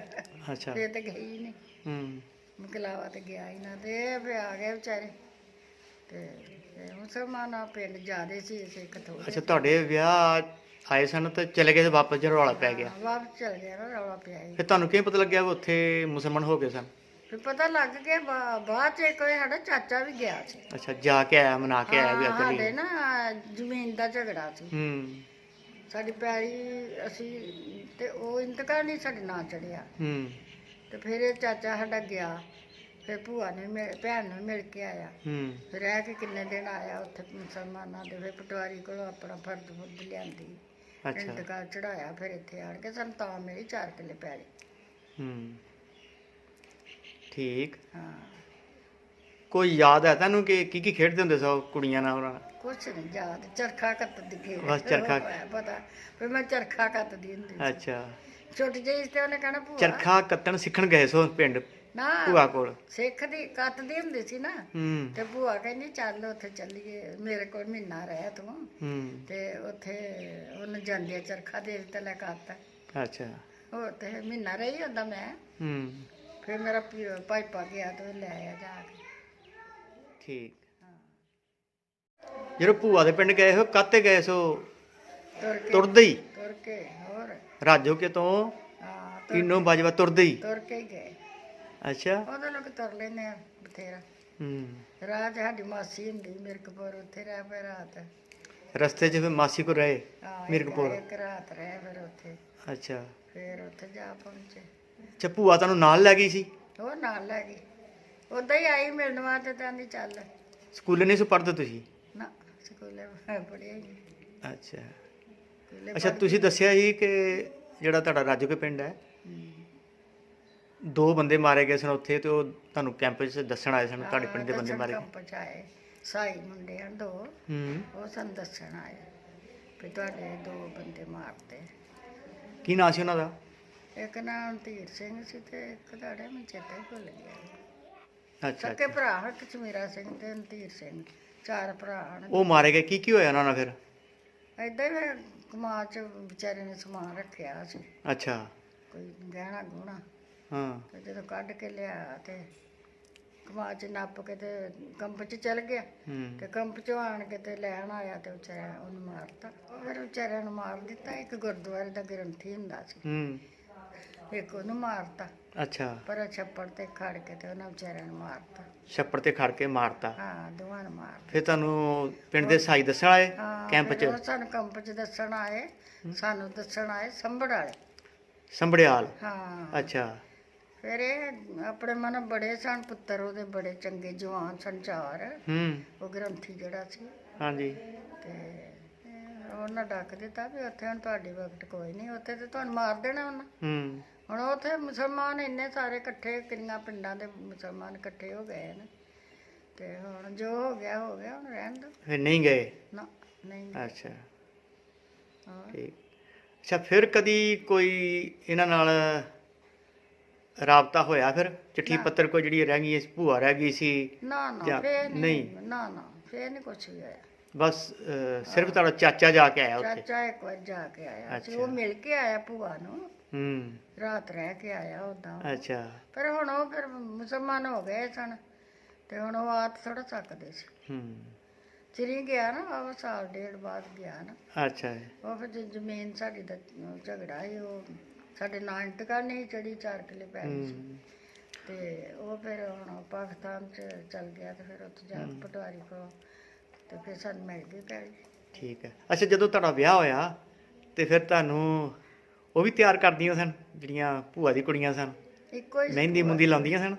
ਅੱਛਾ। ਫੇਰ ਤੇ ਗਈ ਨਹੀਂ। ਹੂੰ। ਮਕਲਾਵਾ ਤੇ ਗਿਆ ਹੀ ਨਾ ਤੇ ਇਹ ਫੇ ਆ ਗਏ ਵਿਚਾਰੇ ਤੇ ਮੁਸਲਮਾਨਾਂ ਪਿੰਡ ਜ਼ਿਆਦੇ ਸੀ ਸਿੱਖ ਥੋੜੇ। ਅੱਛਾ। ਤੁਹਾਡੇ ਵਿਆਹ ਆਏ ਸਨ ਤੇ ਚਲੇ ਗਏ ਤੇ ਵਾਪਸ ਜਦੋਂ ਰੌਲਾ ਪੈ ਗਿਆ? ਵਾਪਸ ਚਲ ਗਿਆ ਨਾ ਰੌਲਾ ਪਿਆ ਹੀ। ਫਿਰ ਤੁਹਾਨੂੰ ਕਿਵੇਂ ਪਤਾ ਲੱਗਿਆ ਵੀ ਉੱਥੇ ਮੁਸਲਮਾਨ ਹੋ ਗਏ ਸਨ? ਫਿਰ ਪਤਾ ਲੱਗ ਗਿਆ ਬਾਅਦ ਚ ਕੋਈ ਸਾਡਾ ਚਾਚਾ ਵੀ ਗਿਆ ਸੀ। ਅੱਛਾ। ਜਾ ਕੇ ਆਇਆ, ਮਨਾ ਕੇ ਆਇਆ ਵੀ ਹਾਂ, ਅੱਜ ਸਾਡੇ ਲਈ? ਨਾ ਜ਼ਮੀਨ ਦਾ ਝਗੜਾ ਸੀ। ਹੂੰ। ਸਾਡੀ ਪੈਲੀ ਅਸੀਂ ਤੇ ਉਹ ਇੰਤਕਾਲ ਨਹੀਂ ਸਾਡੇ ਨਾਂ ਚੜਿਆ ਹੂੰ। ਤੇ ਫਿਰ ਇਹ ਚਾਚਾ ਸਾਡਾ ਗਿਆ। ਫਿਰ ਭੂਆ ਨੇ ਭੈਣ ਨੂੰ ਮਿਲ ਕੇ ਆਇਆ। ਹੂੰ। ਫਿਰ ਰਹਿ ਕੇ ਕਿੰਨੇ ਦਿਨ ਆਇਆ ਉੱਥੇ ਮੁਸਲਮਾਨਾਂ ਦੇ। ਫਿਰ ਪਟਵਾਰੀ ਕੋਲੋਂ ਆਪਣਾ ਫਰਦ ਫੁਰਦ ਲਿਆਂਦੀ। ਅੱਛਾ। ਇੰਤਕਾਲ ਚੜਾਇਆ। ਫਿਰ ਇੱਥੇ ਆਣ ਕੇ ਸਾਨੂੰ ਤਾਂ ਮੇਰੀ 4 ਕਿੱਲੇ ਪੈ ਗਏ। ਹੂੰ। ਠੀਕ। ਹਾਂ ਕੋਈ ਯਾਦ ਹੈ ਤੁਹਾਨੂੰ ਕਿ ਕੀ ਖੇਡਦੇ ਹੁੰਦੇ ਸੋ ਕੁੜੀਆਂ ਨਾਲ ਉਹਨਾਂ ਨਾਲ? ਕੁਛ ਨਹੀਂ ਯਾਦ, ਚਰਖਾ ਕੱਤਦੀ ਖੇਡ ਬਸ ਚਰਖਾ। ਉਹ ਹੈ ਪਤਾ ਵੀ ਮੈਂ ਚਰਖਾ ਕੱਤਦੀ ਹੁੰਦੀ ਸੀ। ਅੱਛਾ, ਛੋਟੀ ਜਿਹੀ ਤੇ ਉਹਨੇ ਕਹਿਣਾ ਭੂਆ ਚਰਖਾ ਕੱਤਣ ਸਿੱਖਣ ਗਏ ਸੋ ਪਿੰਡ ਨਾ ਭੂਆ ਕੋਲ? ਸਿੱਖਦੀ ਕੱਤਦੀ ਹੁੰਦੀ ਸੀ ਨਾ। ਹੂੰ ਤੇ ਭੂਆ ਕਹਿੰਦੀ ਚੱਲ ਉੱਥੇ ਚੱਲੀਏ, ਮੇਰੇ ਕੋਲ ਮਹੀਨਾ ਰਹਿ ਤੂੰ। ਹੂੰ। ਤੇ ਉੱਥੇ ਉਹਨੂੰ ਜਾਂਦੇ ਚਰਖਾ ਦੇ ਦਿੱਤਾ, ਲੈ ਕੱਤ। ਅੱਛਾ। ਹੋਰ ਤੇ ਮਹੀਨਾ ਰਹੀ ਹੁੰਦਾ ਮੈਂ। ਹੂੰ ਫਿਰ ਮੇਰਾ ਭਾਈਪਾ ਗਿਆ ਤੇ ਉਹ ਲੈ ਆਇਆ ਜਾ ਕੇ। ਠੀਕ। ਜਦੋਂ ਭੂਆ ਦੇ ਪਿੰਡ ਗਏ ਹੋ ਕਾਤੇ ਗਏ ਸੋ? ਤੁਰ ਕੇ ਤੁਰਦੇ ਹੀ? ਤੁਰ ਕੇ ਹੋਰ ਰਾਜੋਕੇ ਤੋਂ ਹਾਂ ਕਿੰਨੋ ਬਾਜਵਾ ਤੁਰਦੇ ਹੀ? ਤੁਰ ਕੇ ਹੀ ਗਏ। ਅੱਛਾ। ਉਹਦੇ ਲੋਕ ਤੁਰ ਲੈਂਦੇ ਆ ਬਥੇਰਾ। ਹੂੰ। ਰਾਹ 'ਚ ਸਾਡੀ ਮਾਸੀ ਹੁੰਦੀ ਮਿਰਕਪੁਰ, ਉੱਥੇ ਰਹਿ ਪਏ ਰਾਤ। ਰਸਤੇ 'ਚ ਫਿਰ ਮਾਸੀ ਕੋ ਰਹੇ ਹਾਂ, ਮਿਰਕਪੁਰ? ਇੱਕ ਰਾਤ ਰਹੇ ਫਿਰ ਉੱਥੇ। ਅੱਛਾ। ਫਿਰ ਉੱਥੇ ਜਾ ਪਹੁੰਚੇ। ਅੱਛਾ, ਭੂਆ ਤੁਹਾਨੂੰ ਨਾਲ ਲੈ ਗਈ ਸੀ? ਉਹ ਨਾਲ ਲੈ ਗਈ, ਉਦਾਂ ਹੀ ਆਈ ਮਿਲਣ ਵਾਸਤੇ ਤਾਂ ਆਂਦੀ ਚੱਲ। ਸਕੂਲੇ ਨਹੀਂ ਸੋ ਪੜ੍ਹਦੇ ਤੁਸੀਂ? ਨਾ ਸਕੂਲੇ ਪੜ੍ਹਿਆ ਹੀ ਨਹੀਂ। ਅੱਛਾ। ਸਕੂਲੇ ਅੱਛਾ, ਤੁਸੀਂ ਦੱਸਿਆ ਸੀ ਕਿ ਜਿਹੜਾ ਤੁਹਾਡਾ ਰਾਜੋਕੇ ਪਿੰਡ ਹੈ, 2 ਬੰਦੇ ਮਾਰੇ ਗਏ ਸਨ ਉੱਥੇ, ਤੇ ਉਹ ਤੁਹਾਨੂੰ ਕੈਂਪ 'ਚ ਦੱਸਣ ਆਏ ਸਨ ਤੁਹਾਡੇ ਪਿੰਡ ਦੇ ਬੰਦੇ ਮਾਰੇ ਗਏ? ਕੰਪ 'ਚ ਆਏ ਸਾਈ ਮੁੰਡੇ ਆ 2, ਹੂੰ। ਉਹ ਸਾਨੂੰ ਦੱਸਣ ਆਏ ਵੀ ਤੁਹਾਡੇ 2 ਬੰਦੇ ਮਾਰਤੇ। ਕੀ ਨਾਂ ਸੀ ਉਹਨਾਂ ਦਾ? ਇੱਕ ਨਾਮ ਧੀਰ ਸਿੰਘ ਸੀ ਤੇ ਇੱਕ ਤੁਹਾਡੇ ਮੈਂ ਚੇਤਾ ਹੀ ਭੁੱਲ ਗਿਆ। ਅੱਛਾ। ਸਕੇ ਭਰਾ ਹਨ, ਕਸ਼ਮੀਰਾ ਸਿੰਘ ਤੇ ਧੀਰ ਸਿੰਘ, 4 ਭਰਾ ਹਨ। ਉਹ ਮਾਰੇ ਗਏ, ਕੀ ਹੋਇਆ ਉਹਨਾਂ ਨਾਲ ਫਿਰ? ਏਦਾਂ ਹੀ ਫਿਰ ਕਮਾਦ 'ਚ ਵਿਚਾਰੇ ਨੇ ਸਮਾਨ ਰੱਖਿਆ ਸੀ, ਅੱਛਾ। ਕੋਈ ਗਹਿਣਾ ਗੁਣਾ। ਹਾਂ। ਤੇ ਜਦੋਂ ਕੱਢ ਕੇ ਲਿਆ ਤੇ ਕਮਾਦ 'ਚ ਨੱਪ ਕੇ ਤੇ ਕੰਪ 'ਚ ਚਲ ਗਿਆ। ਹੂੰ। ਤੇ ਕੰਪ 'ਚੋਂ ਆਣ ਕੇ ਤੇ ਲੈਣ ਆਇਆ ਤੇ ਵਿਚਾਰਾ ਉਹਨੂੰ ਮਾਰਤਾ। ਫਿਰ ਵਿਚਾਰਿਆਂ ਨੂੰ ਮਾਰ ਦਿੱਤਾ। ਇੱਕ ਗੁਰਦੁਆਰੇ ਦਾ ਗ੍ਰੰਥੀ ਹੁੰਦਾ ਸੀ, ਹੂੰ। ਇੱਕ ਉਹਨੂੰ ਮਾਰਤਾ। ਅੱਛਾ। ਪਰ ਛੱਪੜ ਤੇ ਖੜ ਕੇ ਤੇ ਉਹਨਾਂ ਵਿਚਾਰਿਆਂ ਨੂੰ ਮਾਰਤਾ। ਛੱਪੜ ਤੇ ਖੜ ਕੇ ਮਾਰਤਾ? ਹਾਂ, ਦੋਵਾਂ ਨੂੰ ਮਾਰਤਾ। ਫਿਰ ਤੁਹਾਨੂੰ ਪਿੰਡ ਦੇ ਸਾਈ ਦੱਸਣ ਆਏ ਹਾਂ, ਕੈਂਪ ਫਿਰ 'ਚ? ਉਹ ਸਾਨੂੰ ਕੰਪ 'ਚ ਦੱਸਣ ਆਏ, ਸਾਨੂੰ ਦੱਸਣ ਆਏ ਸੰਭੜ ਵਾਲੇ। ਸੰਭੜਿਆਲ? ਹਾਂ। ਅੱਛਾ। ਫਿਰ ਇਹ ਆਪਣੇ ਮਨ ਬੜੇ ਸਨ, ਪੁੱਤਰ ਉਹਦੇ ਬੜੇ ਚੰਗੇ ਜਵਾਨ ਸਨ 4। ਹੂੰ। ਉਹ ਗ੍ਰੰਥੀ ਜਿਹੜਾ ਸੀ, ਹਾਂਜੀ। ਤੇ ਉਹਨਾਂ ਡੱਕ ਦਿੱਤਾ ਵੀ ਉੱਥੇ ਹੁਣ ਤੁਹਾਡੀ ਵਕਤ ਕੋਈ ਨਹੀਂ, ਉੱਥੇ ਤੇ ਤੁਹਾਨੂੰ ਮਾਰ ਦੇਣਾ ਉਹਨਾਂ। ਹੂੰ। ਹੁਣ ਉੱਥੇ ਮੁਸਲਮਾਨ ਇੰਨੇ ਸਾਰੇ ਇਕੱਠੇ, ਕਿੰਨੀਆਂ ਪਿੰਡਾਂ ਦੇ ਮੁਸਲਮਾਨ ਇਕੱਠੇ ਹੋ ਗਏ ਨੇ। ਤੇ ਹੁਣ ਜੋ ਹੋ ਗਿਆ ਹੋ ਗਿਆ, ਹੁਣ ਰਹਿਣ ਦਿਓ। ਫਿਰ ਨਹੀਂ ਗਏ? ਨਾ ਨਹੀਂ। ਅੱਛਾ। ਹਾਂ। ਠੀਕ। ਅੱਛਾ, ਫਿਰ ਕਦੀ ਕੋਈ ਇਹਨਾਂ ਨਾਲ ਰਾਬਤਾ ਹੋਇਆ ਫਿਰ? ਚਿੱਠੀ ਪੱਤਰ ਕੋਈ ਜਿਹੜੀ ਰਹਿ ਗਈ ਸੀ, ਭੂਆ ਰਹਿ ਗਈ ਸੀ? ਨਾ ਨਾ ਜਾਂ- ਫੇਰ ਨਹੀਂ। ਨਹੀਂ, ਨਾ ਨਾ ਫੇਰ ਨਹੀਂ ਕੁਛ ਵੀ ਹੋਇਆ। ਬਸ ਸਿਰਫ ਤੁਹਾਡਾ ਚਾਚਾ ਜਾ ਕੇ ਆਇਆ ਉੱਥੇ? ਚਾਚਾ ਇੱਕ ਵਾਰ ਜਾ ਕੇ ਆਇਆ ਸੀ, ਅੱਛਾ। ਉਹ ਮਿਲ ਕੇ ਆਇਆ ਭੂਆ ਨੂੰ, ਹੂੰ। ਰਾਤ ਰਹਿ ਕੇ ਆਇਆ ਉਦਾਂ। ਅੱਛਾ। ਪਰ ਹੁਣ ਉਹ ਫਿਰ ਮੁਸਲਮਾਨ ਹੋ ਗਏ ਸਨ ਤੇ ਹੁਣ ਉਹ ਆਤ ਥੋੜਾ ਸਕਦੇ ਸੀ। ਹੂੰ। ਚਿਰੀ ਗਿਆ ਨਾ, ਉਹ ਸਾਲ ਡੇਢ ਬਾਅਦ ਗਿਆ ਨਾ। ਅੱਛਾ ਜੀ। ਉਹ ਫਿਰ ਜ਼ਮੀਨ ਸਾਡੀ ਦਾ ਝਗੜਾ ਸੀ, ਉਹ ਸਾਡੇ ਨਾਂ ਇੰਤਕਾਲ ਨਹੀਂ ਚੜੀ, 4 ਕਿੱਲੇ ਪੈ ਗਈ ਸੀ। ਹੂੰ। ਤੇ ਉਹ ਫਿਰ ਹੁਣ ਪਾਕਿਸਤਾਨ ਚ ਚਲ ਗਿਆ ਤੇ ਫਿਰ ਉੱਥੇ ਜਾ ਕੇ ਪਟਵਾਰੀ ਕੋਲ ਤੇ ਫਿਰ ਸਾਨੂੰ ਮਿਲ ਗਈ ਪੈਲੀ। ਠੀਕ ਹੈ। ਅੱਛਾ, ਜਦੋਂ ਤੁਹਾਡਾ ਵਿਆਹ ਹੋਇਆ ਤੇ ਫਿਰ ਤੁਹਾਨੂੰ ਉਹ ਵੀ ਤਿਆਰ ਕਰਦੀਆਂ ਸਨ ਜਿਹੜੀਆਂ ਭੂਆ ਦੀ ਕੁੜੀਆਂ ਸਨ? ਇੱਕੋ ਹੀ ਮਹਿੰਦੀ ਮੁੰਦੀ ਲਾਉਂਦੀਆਂ ਸਨ?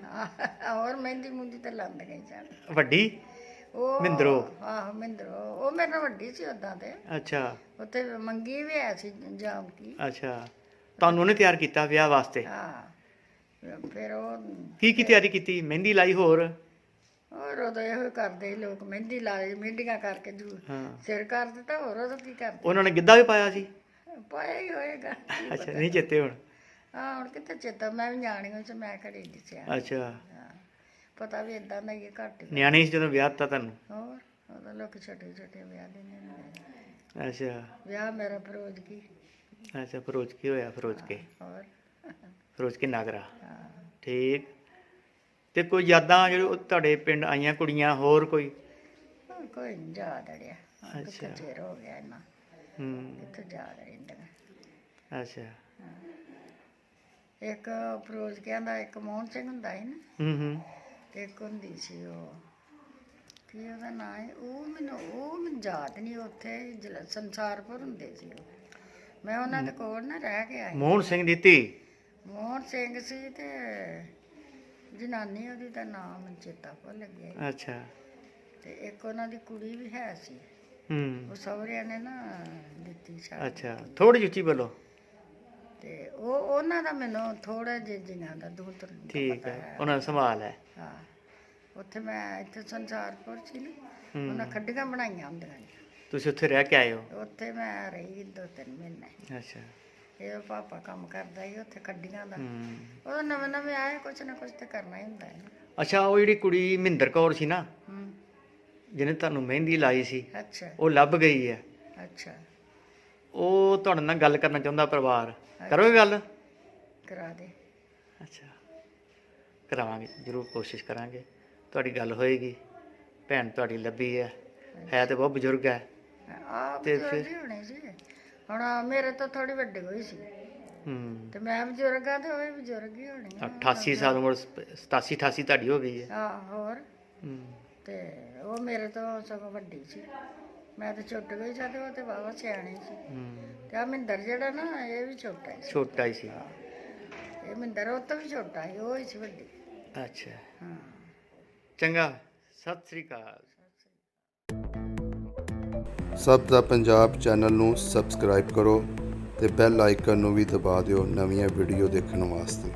ਹੋਰ ਮਹਿੰਦੀ ਮੁੰਦੀ ਤੇ ਲਾਉਂਦੀਆਂ ਹੀ ਸਨ। ਵੱਡੀ? ਉਹ ਮਿੰਦਰੋ? ਆਹੋ ਮਿੰਦਰੋ, ਉਹ ਮੇਰੇ ਨਾਲ ਵੱਡੀ ਸੀ ਉਦਾਂ ਤੇ। ਅੱਛਾ। ਉੱਥੇ ਮੰਗੀ ਵੀ ਹੈ ਸੀ ਜਾਮ ਕੀ। ਅੱਛਾ, ਤੁਹਾਨੂੰ ਉਹਨੇ ਤਿਆਰ ਕੀਤਾ ਵਿਆਹ ਵਾਸਤੇ? ਹਾਂ। ਫਿਰ ਉਹ ਕੀ ਤਿਆਰੀ ਕੀਤੀ? ਮਹਿੰਦੀ ਲਾਈ? ਹੋਰ ਉਦੋਂ ਇਹੋ ਹੀ ਕਰਦੇ ਸੀ ਲੋਕ, ਮਹਿੰਦੀ ਲਾਏ, ਮਹਿੰਦੀਆਂ ਕਰਕੇ ਹਾਂ। ਸਿਰ ਕਰ ਦਿੱਤਾ। ਹੋਰ ਉਦੋਂ ਕੀ ਕਰਦੇ? ਉਹਨਾਂ ਨੇ ਗਿੱਧਾ ਵੀ ਪਾਇਆ ਸੀ? ਪਾਇਆ ਹੀ ਹੋਏਗਾ। ਅੱਛਾ, ਨਹੀਂ ਚੇਤੇ ਹੁਣ? ਹਾਂ, ਹੁਣ ਕਿੱਥੇ ਚੇਤਾ, ਮੈਂ ਵੀ ਨਿਆਣੀ ਹੋਈ ਸੀ, ਮੈਂ ਘੜੀ ਦਿਸਿਆ। ਅੱਛਾ। ਹਾਂ, ਪਤਾ ਵੀ ਇਦਾਂ ਦਾ ਹੀ ਹੈ, ਘੱਟ ਹੀ। ਨਿਆਣੀ ਸੀ ਜਦੋਂ ਵਿਆਹ ਦਿੱਤਾ ਤੁਹਾਨੂੰ? ਹੋਰ ਉਦੋਂ ਲੋਕ ਛੋਟੇ ਛੋਟੇ ਵਿਆਹ ਦਿੰਦੇ ਨੇ। ਅੱਛਾ। ਵਿਆਹ ਮੇਰਾ ਫਿਰੋਜ਼ ਕੀ। ਅੱਛਾ, ਫਿਰੋਜ਼ ਕੀ ਹੋਇਆ? ਫਿਰੋਜ਼ ਕੇ? ਹੋਰ ਫਿਰੋਜ਼ ਕੀ ਨਾਗਰਾ? ਹਾਂ। ਠੀਕ। ਤੇ ਕੋਈ ਯਾਦਾਂ ਜਿਹੜੇ ਉਹ ਤੁਹਾਡੇ ਪਿੰਡ ਆਈਆਂ ਕੁੜੀਆਂ, ਹੋਰ ਕੋਈ? ਹੁਣ ਕੋਈ ਨਹੀਂ ਯਾਦ ਅੜਿਆ। ਅੱਛਾ। ਕਿੱਥੇ ਚਿਰ ਹੋ ਗਿਆ ਇੰਨਾ, ਹੂੰ। ਕਿੱਥੇ ਯਾਦ ਰਹਿੰਦਾ। ਅੱਛਾ। ਇੱਕ ਫਿਰੋਜ਼ ਕਹਿੰਦਾ, ਇੱਕ ਮੋਹਨ ਸਿੰਘ ਹੁੰਦਾ ਸੀ ਨਾ, ਹੂੰ ਹੂੰ। ਤੇ ਇੱਕ ਹੁੰਦੀ ਸੀ ਉਹ, ਕੀ ਉਹਦਾ ਨਾਂ ਹੈ, ਉਹ ਮੈਨੂੰ ਯਾਦ ਨਹੀਂ। ਉੱਥੇ ਸੰਸਾਰਪੁਰ ਹੁੰਦੇ ਸੀ ਉਹ, ਮੈਂ ਉਹਨਾਂ ਦੇ ਕੋਲ ਨਾ ਰਹਿ ਕੇ ਆਈ। ਮੋਹਨ ਸਿੰਘ ਦੀ ਧੀ? ਮੋਹਨ ਸਿੰਘ ਸੀ ਤੇ ਜਨਾਨੀ ਉਹਦੀ ਦਾ ਨਾਮ ਮੈਨੂੰ ਚੇਤਾ ਭੁੱਲ ਗਿਆ। ਅੱਛਾ। ਤੇ ਇੱਕ ਉਹਨਾਂ ਦੀ ਕੁੜੀ ਵੀ ਹੈ ਸੀ, ਹੂੰ। ਉਹ ਸਹੁਰਿਆਂ ਨੇ ਨਾ ਦਿੱਤੀ ਸਾਡੀ। ਅੱਛਾ, ਥੋੜੀ ਉੱਚੀ ਬੋਲੋ। ਤੇ ਉਹਨਾਂ ਦਾ ਮੈਨੂੰ ਥੋੜਾ ਜਿਹਾ ਜੀਆਂ ਦਾ ਦੂਰ ਤੋਂ ਠੀਕ ਹੈ, ਉਹਨਾਂ ਨੂੰ ਸੰਭਾਲ ਹੈ। ਹਾਂ, ਉੱਥੇ ਮੈਂ ਇੱਥੇ ਸੰਸਾਰਪੁਰ ਸੀ ਨਾ, ਉਹਨਾਂ ਖੱਡੀਆਂ ਬਣਾਈਆਂ ਹੁੰਦੀਆਂ ਨੇ। ਤੁਸੀਂ ਉੱਥੇ ਰਹਿ ਕੇ ਆਏ ਹੋ? ਉੱਥੇ ਮੈਂ ਰਹੀ 2-3 ਮਹੀਨੇ। ਅੱਛਾ। ਇਹ ਪਾਪਾ ਕੰਮ ਕਰਦਾ ਸੀ ਉੱਥੇ ਖੱਡੀਆਂ ਦਾ। ਹੂੰ। ਉਹ ਨਵੇਂ ਨਵੇਂ ਆਏ, ਕੁਛ ਨਾ ਕੁਛ ਤੇ ਕਰਨਾ ਹੀ ਹੁੰਦਾ ਹੈ ਨਾ। ਅੱਛਾ, ਉਹ ਜਿਹੜੀ ਕੁੜੀ ਮਹਿੰਦਰ ਕੌਰ ਸੀ ਨਾ, ਹੂੰ। ਜਿਹਨੇ ਤੁਹਾਨੂੰ ਮਹਿੰਦੀ ਲਾਈ ਸੀ, ਅੱਛਾ ਉਹ ਲੱਭ ਗਈ ਹੈ। ਅੱਛਾ, ਉਹ ਤੁਹਾਡੇ ਨਾਲ ਗੱਲ ਕਰਨਾ ਚਾਹੁੰਦਾ ਪਰਿਵਾਰ, ਕਰੋਗੇ ਗੱਲ? ਕਰਾ ਦੇ। ਅੱਛਾ, ਕਰਾਵਾਂਗੇ, ਜ਼ਰੂਰ ਕੋਸ਼ਿਸ਼ ਕਰਾਂਗੇ, ਤੁਹਾਡੀ ਗੱਲ ਹੋਏਗੀ। ਭੈਣ ਤੁਹਾਡੀ ਲੱਭੀ ਹੈ ਤੇ ਬਹੁਤ ਬਜ਼ੁਰਗ ਹੈ। ਆਪ ਤੇ ਬਜ਼ੁਰਗ ਫਿਰ? ਹੀ ਹੋਣੇ ਸੀ ਹੁਣ, ਮੇਰੇ ਤੋਂ ਥੋੜੀ ਵੱਡੀ ਹੋਈ ਸੀ ਹੂੰ। ਤੇ ਮੈਂ ਬਜ਼ੁਰਗ ਆ ਤੇ ਉਹ ਵੀ ਬਜ਼ੁਰਗ ਹੀ ਹੋਣੀ ਆ। 88 ਸਾਲ ਉਮਰ, 87 88 ਤੁਹਾਡੀ ਹੋ ਗਈ ਹੈ। ਹਾਂ, ਹੋਰ। ਹੂੰ। ਤੇ ਉਹ ਮੇਰੇ ਤੋਂ ਸਗੋਂ ਵੱਡੀ ਸੀ, ਮੈਂ ਤਾਂ ਛੁੱਟ ਗਈ ਸੀ ਤੇ ਉਹ ਤੇ ਬਾਬਾ ਸਿਆਣੀ ਸੀ। ਹੂੰ। ਤੇ ਆ ਮਹਿੰਦਰ ਜਿਹੜਾ ਨਾ, ਇਹ ਵੀ ਛੋਟਾ ਹੀ ਸੀ। ਛੋਟਾ ਹੀ ਸੀ। ਇਹ ਮਹਿੰਦਰ ਉਹ ਤੋਂ ਵੀ ਛੋਟਾ ਸੀ, ਉਹ ਹੀ ਸੀ ਵੱਡੀ। ਅੱਛਾ, ਹਾਂ। ਚੰਗਾ, ਸਤਿ ਸ੍ਰੀ ਅਕਾਲ। ਸਭ ਦਾ ਪੰਜਾਬ ਚੈਨਲ ਨੂੰ ਸਬਸਕ੍ਰਾਈਬ ਕਰੋ ਤੇ ਬੈਲ ਆਈਕਨ ਨੂੰ ਵੀ ਦਬਾ ਦਿਓ ਨਵੀਆਂ ਵੀਡੀਓ ਦੇਖਣ ਵਾਸਤੇ।